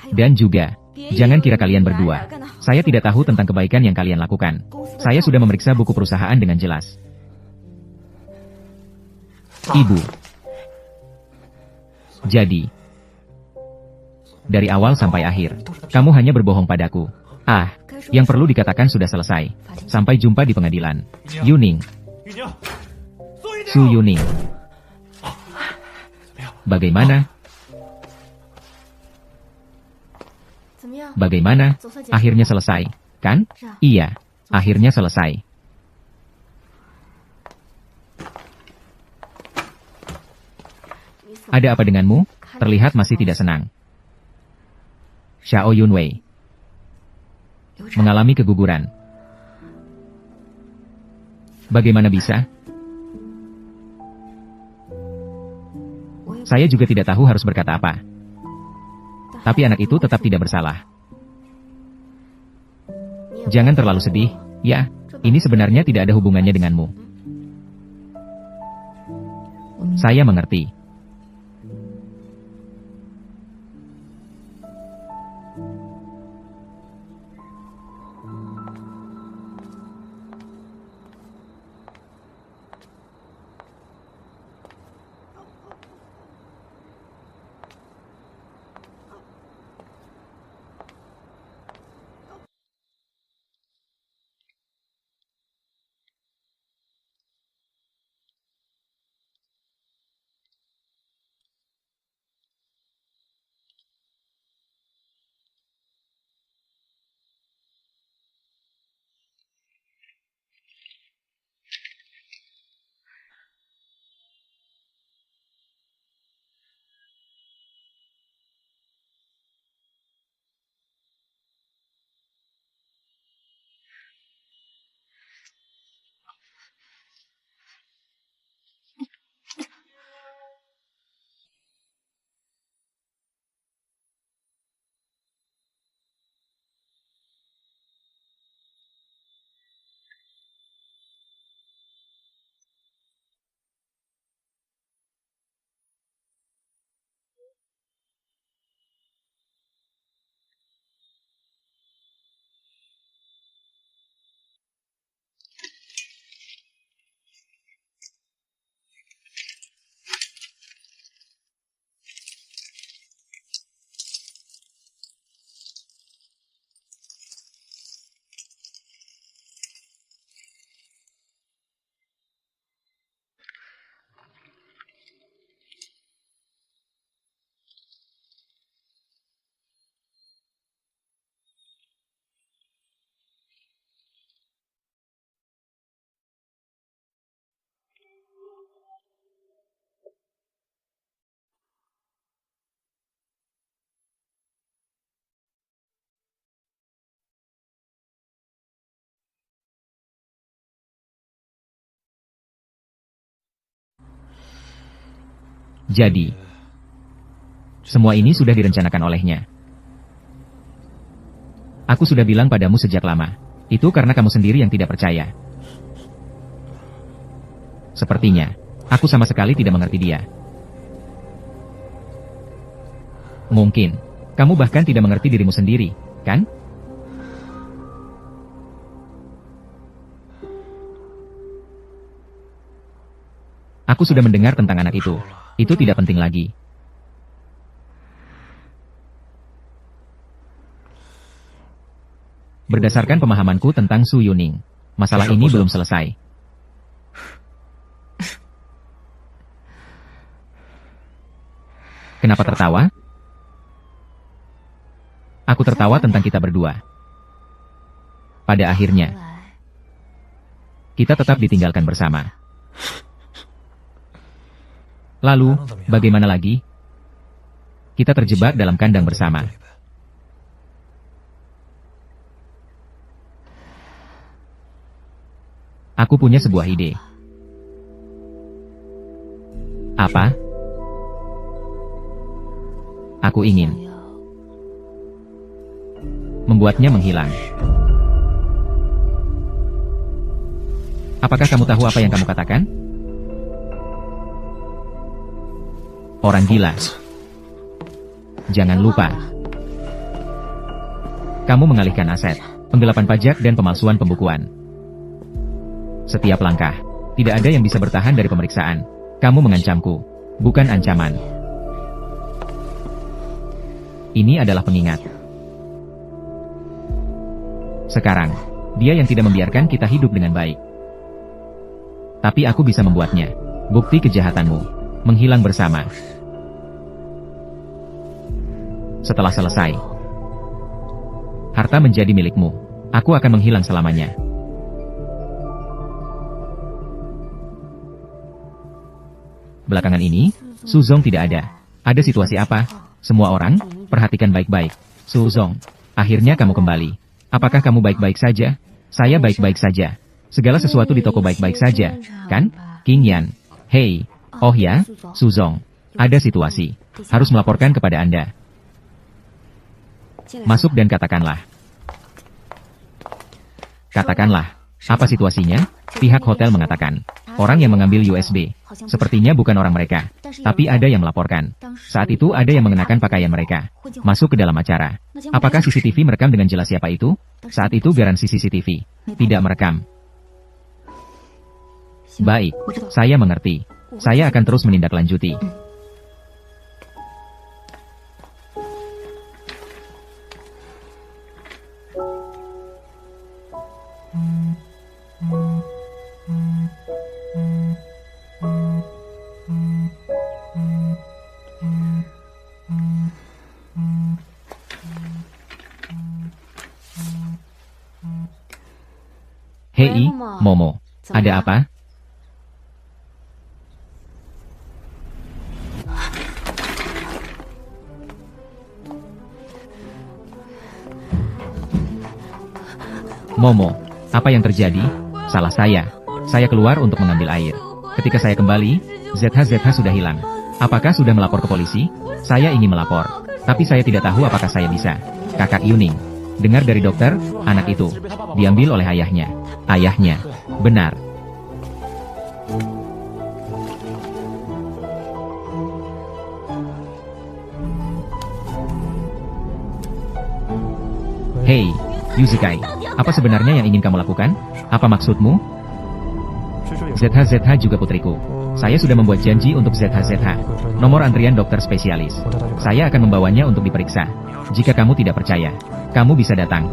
Dan juga, jangan kira kalian berdua. Saya tidak tahu tentang kebaikan yang kalian lakukan. Saya sudah memeriksa buku perusahaan dengan jelas. Ibu. Jadi, dari awal sampai akhir, kamu hanya berbohong padaku. Ah, yang perlu dikatakan sudah selesai. Sampai jumpa di pengadilan. Yuning. Su Yuning. Bagaimana? Bagaimana? Akhirnya selesai, kan? Iya, akhirnya selesai. Ada apa denganmu? Terlihat masih tidak senang. Xiao Yunwei mengalami keguguran. Bagaimana bisa? Saya juga tidak tahu harus berkata apa. Tapi anak itu tetap tidak bersalah. Jangan terlalu sedih, ya. Ini sebenarnya tidak ada hubungannya denganmu. Saya mengerti. Jadi, semua ini sudah direncanakan olehnya. Aku sudah bilang padamu sejak lama. Itu karena kamu sendiri yang tidak percaya. Sepertinya, aku sama sekali tidak mengerti dia. Mungkin, kamu bahkan tidak mengerti dirimu sendiri, kan? Aku sudah mendengar tentang anak itu. Itu tidak penting lagi. Berdasarkan pemahamanku tentang Su Yuning, masalah ini belum selesai. Kenapa tertawa? Aku tertawa tentang kita berdua. Pada akhirnya, kita tetap ditinggalkan bersama. Lalu, bagaimana lagi? Kita terjebak dalam kandang bersama. Aku punya sebuah ide. Apa? Aku ingin membuatnya menghilang. Apakah kamu tahu apa yang kamu katakan? Orang gila. Jangan lupa. Kamu mengalihkan aset, penggelapan pajak dan pemalsuan pembukuan. Setiap langkah, tidak ada yang bisa bertahan dari pemeriksaan. Kamu mengancamku, bukan ancaman. Ini adalah pengingat. Sekarang, dia yang tidak membiarkan kita hidup dengan baik. Tapi aku bisa membuatnya. Bukti kejahatanmu menghilang bersama. Setelah selesai, harta menjadi milikmu. Aku akan menghilang selamanya. Belakangan ini, Suzong tidak ada. Ada situasi apa? Semua orang, perhatikan baik-baik. Suzong, akhirnya kamu kembali. Apakah kamu baik-baik saja? Saya baik-baik saja. Segala sesuatu di toko baik-baik saja, kan? King Yan. Hei, oh ya, Suzong. Ada situasi. Harus melaporkan kepada Anda. Masuk dan katakanlah. Katakanlah. Apa situasinya? Pihak hotel mengatakan, orang yang mengambil USB, sepertinya bukan orang mereka, tapi ada yang melaporkan. Saat itu ada yang mengenakan pakaian mereka, masuk ke dalam acara. Apakah CCTV merekam dengan jelas siapa itu? Saat itu garansi CCTV tidak merekam. Baik, saya mengerti. Saya akan terus menindaklanjuti. Hei, Momo, ada apa? Momo, apa yang terjadi? Salah saya. Saya keluar untuk mengambil air. Ketika saya kembali, ZH sudah hilang. Apakah sudah melapor ke polisi? Saya ingin melapor, tapi saya tidak tahu apakah saya bisa. Kakak Yuning, dengar dari dokter, anak itu diambil oleh ayahnya. Ayahnya, benar. Hei, Yuzukai, apa sebenarnya yang ingin kamu lakukan? Apa maksudmu? ZH juga putriku. Saya sudah membuat janji untuk ZH. Nomor antrian dokter spesialis. Saya akan membawanya untuk diperiksa. Jika kamu tidak percaya, kamu bisa datang.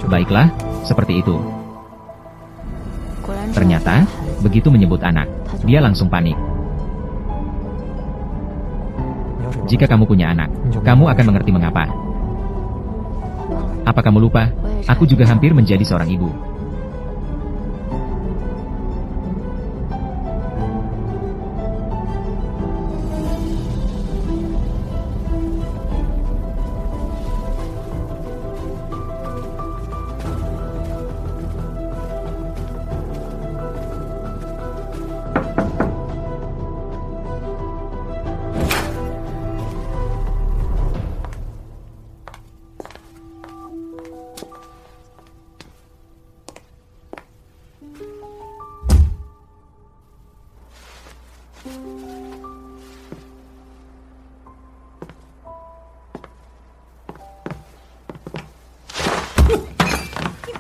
Baiklah, seperti itu. Ternyata, begitu menyebut anak, dia langsung panik. Jika kamu punya anak, kamu akan mengerti mengapa. Apa kamu lupa? Aku juga hampir menjadi seorang ibu.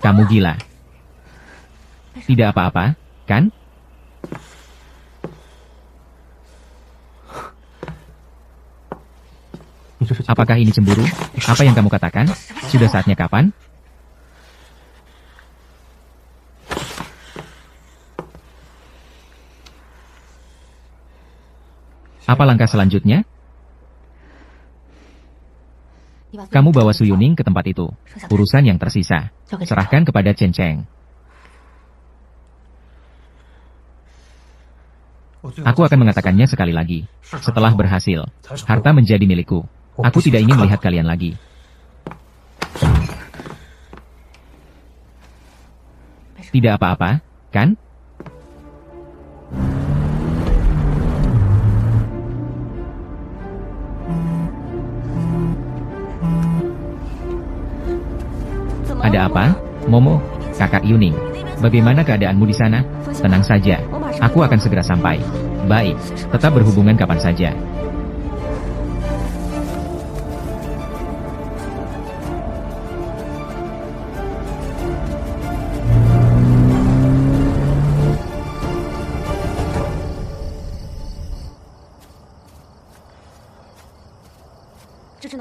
Kamu gila. Tidak apa-apa, kan? Apakah ini cemburu? Apa yang kamu katakan? Sudah saatnya kapan? Apa langkah selanjutnya? Kamu bawa Su Yuning ke tempat itu. Urusan yang tersisa, serahkan kepada Chen Cheng. Aku akan mengatakannya sekali lagi. Setelah berhasil, harta menjadi milikku. Aku tidak ingin melihat kalian lagi. Tidak apa-apa, kan? Ada apa? Momo, kakak Yuning. Bagaimana keadaanmu di sana? Tenang saja. Aku akan segera sampai. Baik, tetap berhubungan kapan saja.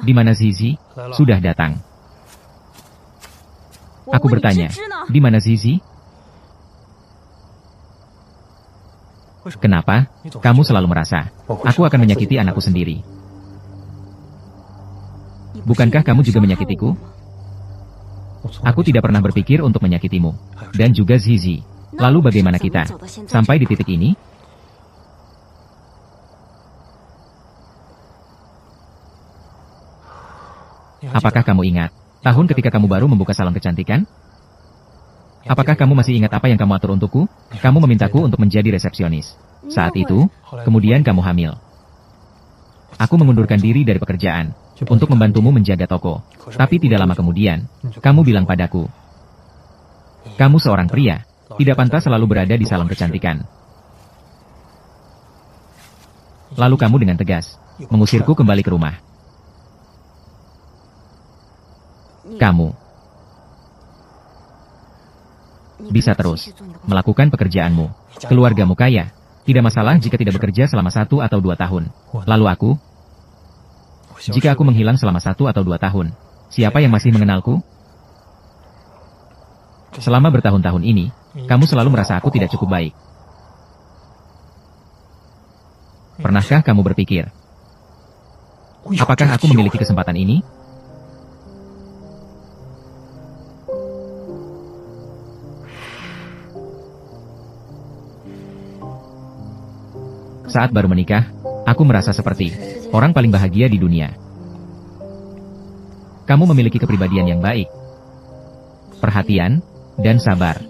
Di mana Zizi? Sudah datang. Aku bertanya, di mana Zizi? Kenapa? Kamu selalu merasa, aku akan menyakiti anakku sendiri. Bukankah kamu juga menyakitiku? Aku tidak pernah berpikir untuk menyakitimu. Dan juga Zizi. Lalu bagaimana kita? Sampai di titik ini? Apakah kamu ingat tahun ketika kamu baru membuka salon kecantikan? Apakah kamu masih ingat apa yang kamu atur untukku? Kamu memintaku untuk menjadi resepsionis. Saat itu, kemudian kamu hamil. Aku mengundurkan diri dari pekerjaan untuk membantumu menjaga toko. Tapi tidak lama kemudian, kamu bilang padaku, kamu seorang pria, tidak pantas selalu berada di salon kecantikan. Lalu kamu dengan tegas mengusirku kembali ke rumah. Kamu bisa terus melakukan pekerjaanmu. Keluargamu kaya. Tidak masalah jika tidak bekerja selama 1 atau 2 tahun. Lalu aku? Jika aku menghilang selama 1 atau 2 tahun, siapa yang masih mengenalku? Selama bertahun-tahun ini, kamu selalu merasa aku tidak cukup baik. Pernahkah kamu berpikir, apakah aku memiliki kesempatan ini? Saat baru menikah, aku merasa seperti orang paling bahagia di dunia. Kamu memiliki kepribadian yang baik, perhatian, dan sabar.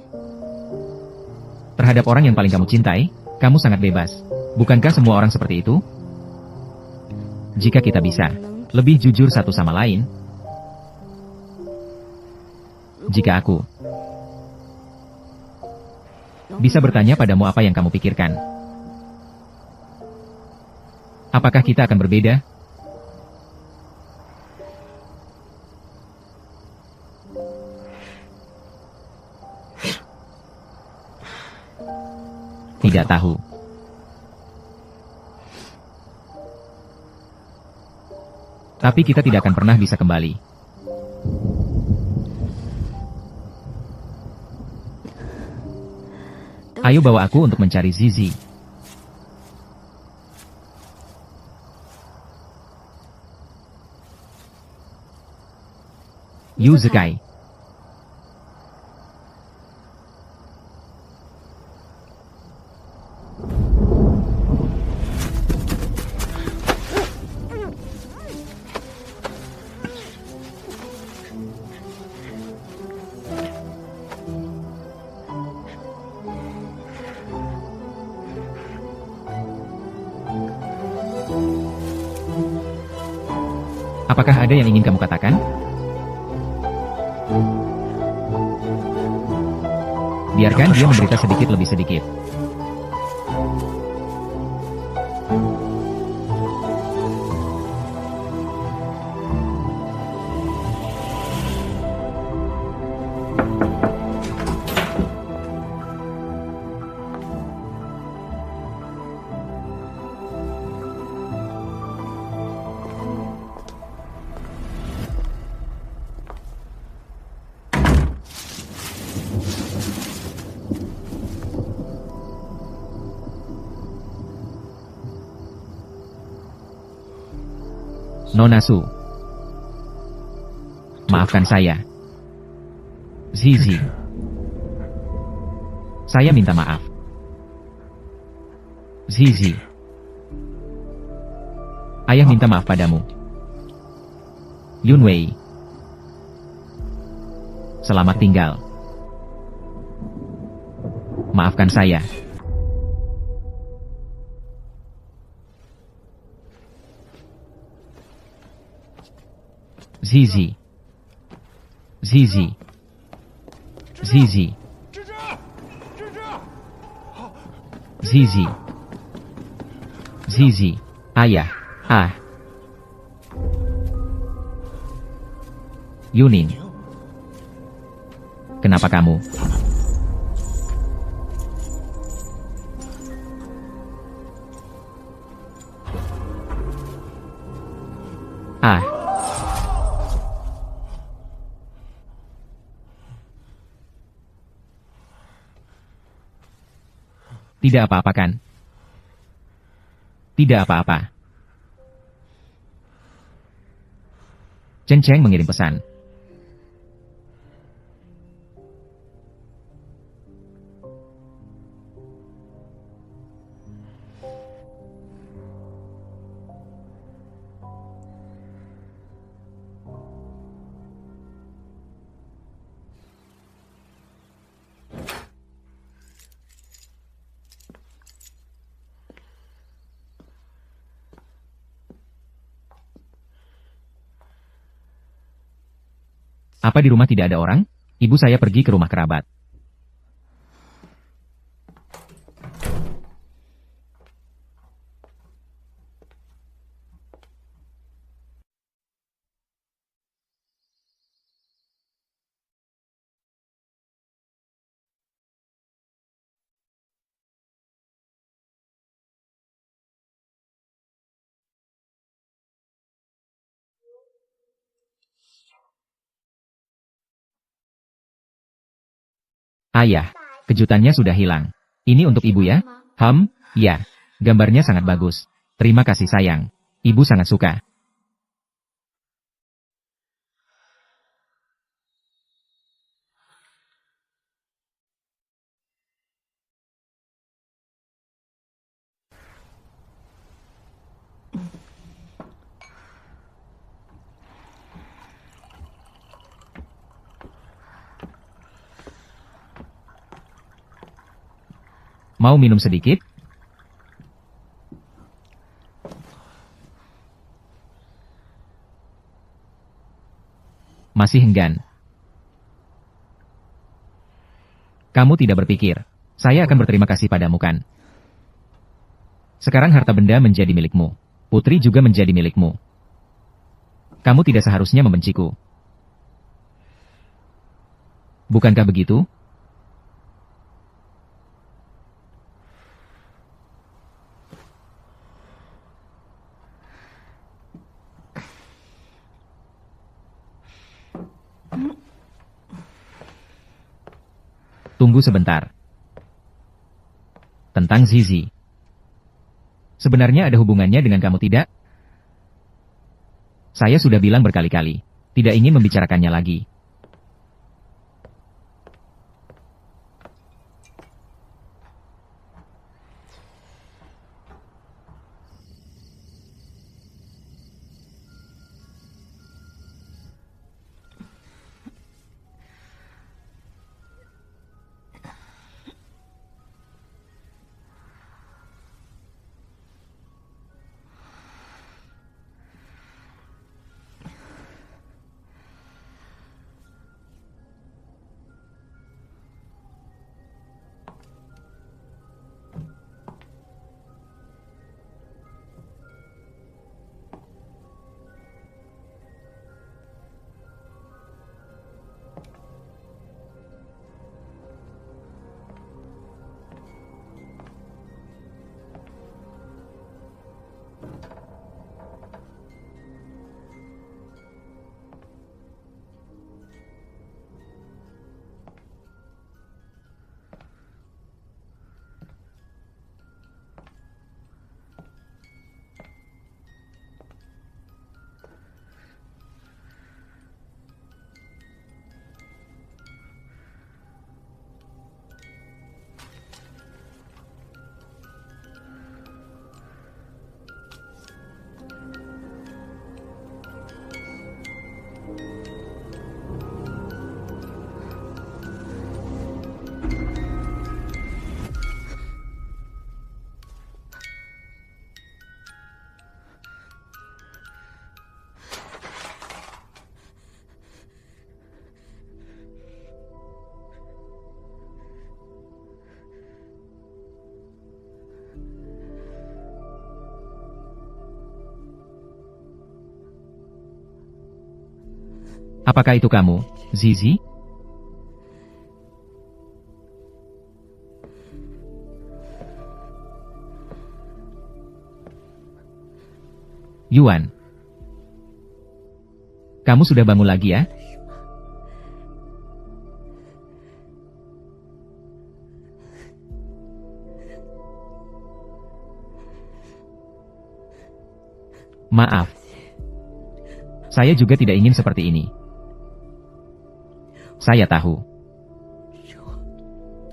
Terhadap orang yang paling kamu cintai, kamu sangat bebas. Bukankah semua orang seperti itu? Jika kita bisa lebih jujur satu sama lain, jika aku bisa bertanya padamu apa yang kamu pikirkan, apakah kita akan berbeda? Tidak tahu. Tapi kita tidak akan pernah bisa kembali. Ayo bawa aku untuk mencari Zizi. Yu Zekai. Apakah ada yang ingin kamu katakan? Biarkan dia menderita sedikit lebih sedikit. Nona Su. Maafkan saya. Zizi. Saya minta maaf. Zizi. Ayah minta maaf padamu. Yunwei. Selamat tinggal. Maafkan saya. Zizi. Zizi. Zizi. Zizi. Zizi. Ayah. Ah. Yuning. Kenapa kamu? Ah. Tidak apa-apa kan? Tidak apa-apa. Chen Cheng mengirim pesan. Apa di rumah tidak ada orang? Ibu saya pergi ke rumah kerabat. Ayah, kejutannya sudah hilang. Ini untuk ibu ya? Ya. Gambarnya sangat bagus. Terima kasih sayang. Ibu sangat suka. Mau minum sedikit? Masih enggan. Kamu tidak berpikir. Saya akan berterima kasih padamu kan? Sekarang harta benda menjadi milikmu. Putri juga menjadi milikmu. Kamu tidak seharusnya membenciku. Bukankah begitu? Tunggu sebentar. Tentang Zizi. Sebenarnya ada hubungannya dengan kamu tidak? Saya sudah bilang berkali-kali. Tidak ingin membicarakannya lagi. Apakah itu kamu, Zizi? Yuan. Kamu sudah bangun lagi ya? Maaf. Saya juga tidak ingin seperti ini. Saya tahu.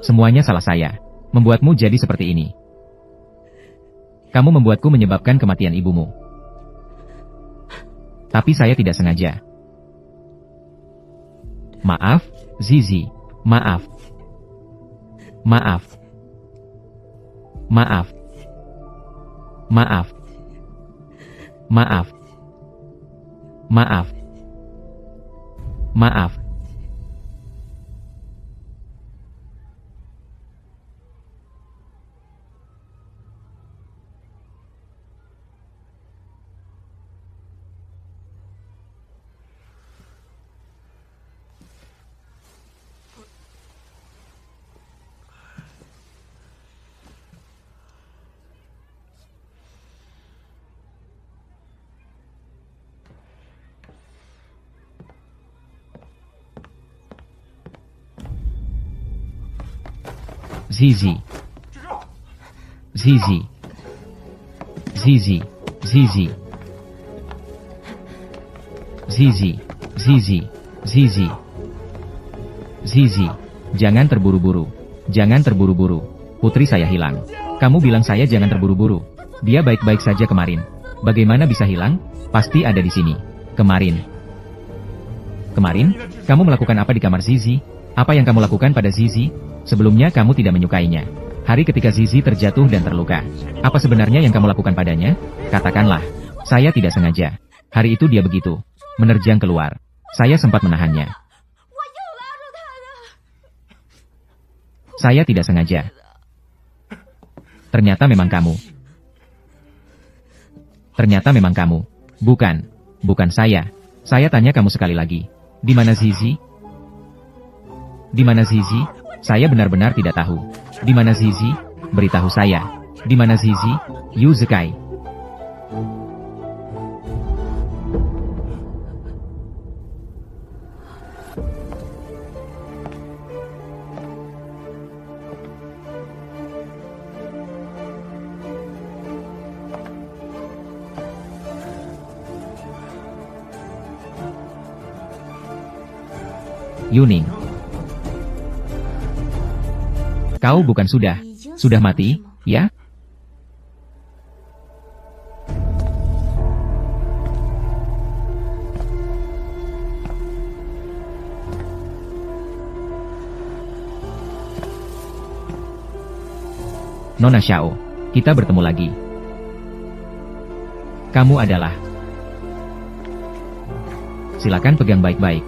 Semuanya salah saya. Membuatmu jadi seperti ini. Kamu membuatku menyebabkan kematian ibumu. Tapi saya tidak sengaja. Maaf, Zizi. Maaf. Maaf. Maaf. Maaf. Maaf. Maaf. Maaf. Zizi. Zizi. Zizi. Zizi. Zizi. Zizi. Zizi. Zizi. Jangan terburu-buru. Jangan terburu-buru. Putri saya hilang. Kamu bilang saya jangan terburu-buru. Dia baik-baik saja kemarin. Bagaimana bisa hilang? Pasti ada di sini. Kemarin. Kemarin? Kamu melakukan apa di kamar Zizi? Apa yang kamu lakukan pada Zizi? Sebelumnya kamu tidak menyukainya. Hari ketika Zizi terjatuh dan terluka. Apa sebenarnya yang kamu lakukan padanya? Katakanlah. Saya tidak sengaja. Hari itu dia begitu. Menerjang keluar. Saya sempat menahannya. Saya tidak sengaja. Ternyata memang kamu. Ternyata memang kamu. Bukan. Bukan saya. Saya tanya kamu sekali lagi. Di mana Zizi? Di mana Zizi? Saya benar-benar tidak tahu. Di mana Zizi? Beritahu saya. Di mana Zizi? Yu Zekai. Yuning. Kau bukan sudah mati, ya? Nona Xiao, kita bertemu lagi. Kamu adalah... Silakan pegang baik-baik.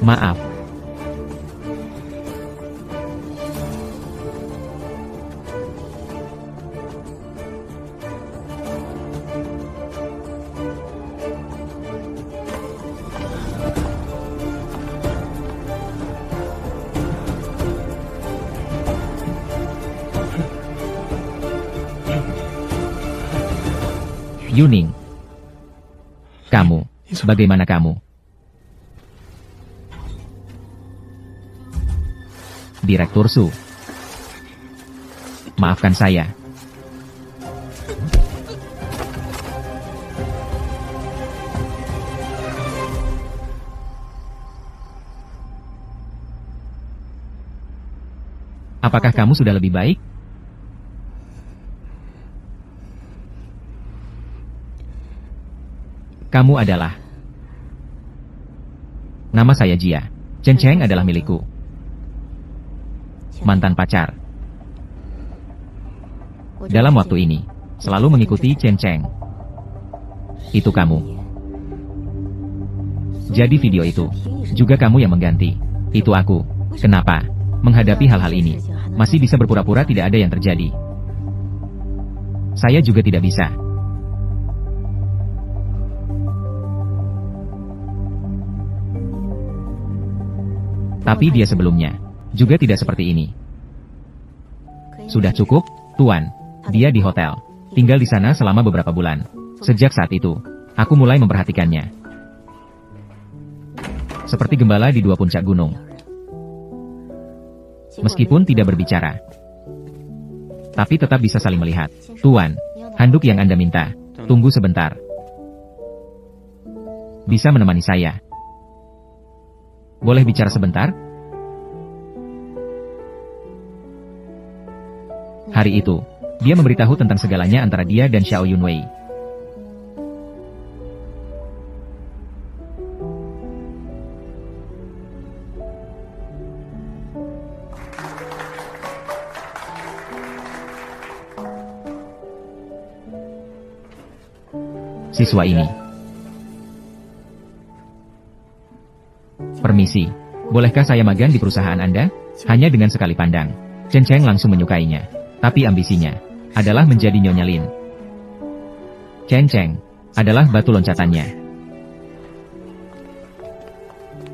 Maaf. Yuning. Kamu, bagaimana kamu? Direktur Su. Maafkan saya. Apakah kamu sudah lebih baik? Kamu adalah... Nama saya Jia. Chen Cheng adalah milikku. Mantan pacar. Dalam waktu ini, selalu mengikuti Chen Cheng. Itu kamu. Jadi video itu juga kamu yang mengganti. Itu aku. Kenapa? Menghadapi hal-hal ini, masih bisa berpura-pura tidak ada yang terjadi. Saya juga tidak bisa. Tapi dia sebelumnya juga tidak seperti ini. Sudah cukup, Tuan. Dia di hotel. Tinggal di sana selama beberapa bulan. Sejak saat itu, aku mulai memperhatikannya. Seperti gembala di dua puncak gunung. Meskipun tidak berbicara, tapi tetap bisa saling melihat. Tuan, handuk yang Anda minta. Tunggu sebentar. Bisa menemani saya? Boleh bicara sebentar? Hari itu, dia memberitahu tentang segalanya antara dia dan Xiao Yunwei. Siswa ini. Permisi, bolehkah saya magang di perusahaan Anda? Hanya dengan sekali pandang, Chen Cheng langsung menyukainya. Tapi ambisinya adalah menjadi Nyonya Lin. Chen Cheng adalah batu loncatannya.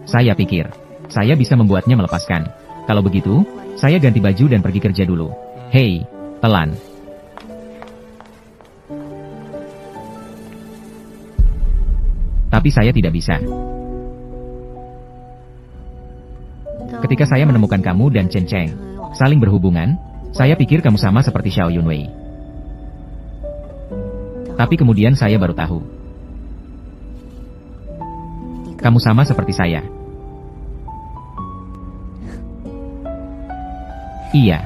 Saya pikir, saya bisa membuatnya melepaskan. Kalau begitu, saya ganti baju dan pergi kerja dulu. Hei, telan. Tapi saya tidak bisa. Ketika saya menemukan kamu dan Chen Cheng saling berhubungan, saya pikir kamu sama seperti Xiao Yunwei. Tapi kemudian saya baru tahu. Kamu sama seperti saya. Iya.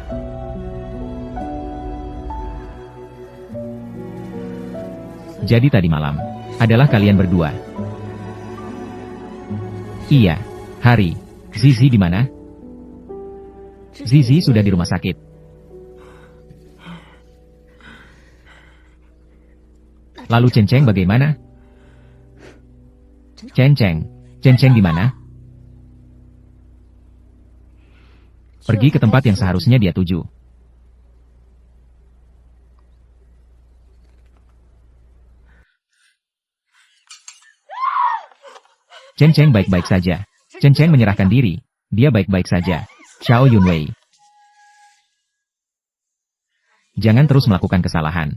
Jadi tadi malam adalah kalian berdua. Iya. Hari. Zizi di mana? Zizi sudah di rumah sakit. Lalu Chen Cheng bagaimana? Chen Cheng di mana? Pergi ke tempat yang seharusnya dia tuju. Chen Cheng baik-baik saja. Chen Cheng menyerahkan diri. Dia baik-baik saja. Xiao Yunwei. Jangan terus melakukan kesalahan.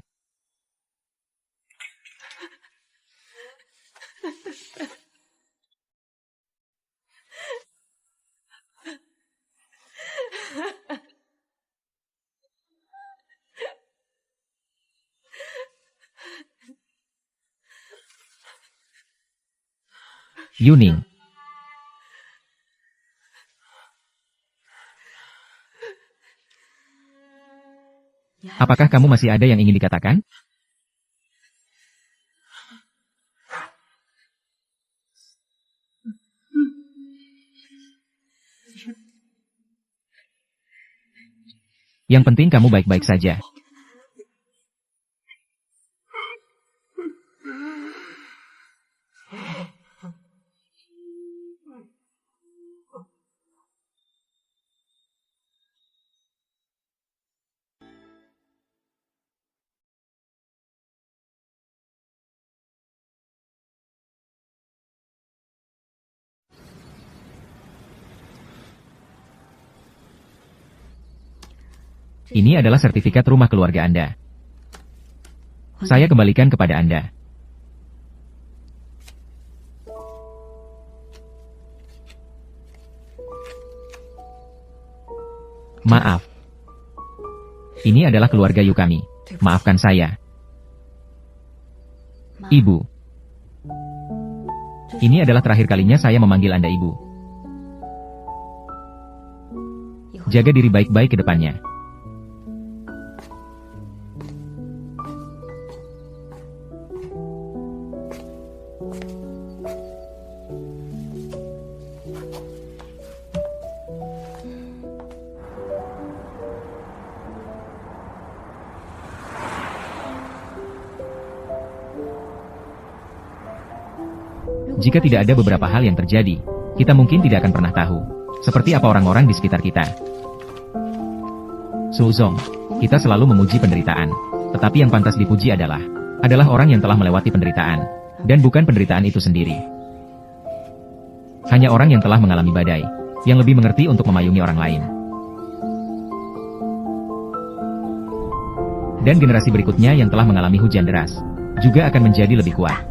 Yuning. Apakah kamu masih ada yang ingin dikatakan? Yang penting kamu baik-baik saja. Ini adalah sertifikat rumah keluarga Anda. Saya kembalikan kepada Anda. Maaf. Ini adalah keluarga Yukami. Maafkan saya. Ibu. Ini adalah terakhir kalinya saya memanggil Anda Ibu. Jaga diri baik-baik ke depannya. Jika tidak ada beberapa hal yang terjadi, kita mungkin tidak akan pernah tahu seperti apa orang-orang di sekitar kita. Suzong, kita selalu memuji penderitaan, tetapi yang pantas dipuji adalah orang yang telah melewati penderitaan, dan bukan penderitaan itu sendiri. Hanya orang yang telah mengalami badai, yang lebih mengerti untuk memayungi orang lain. Dan generasi berikutnya yang telah mengalami hujan deras, juga akan menjadi lebih kuat.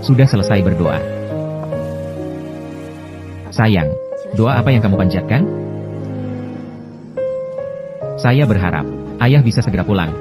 Sudah selesai berdoa. Sayang, doa apa yang kamu panjatkan? Saya berharap ayah bisa segera pulang.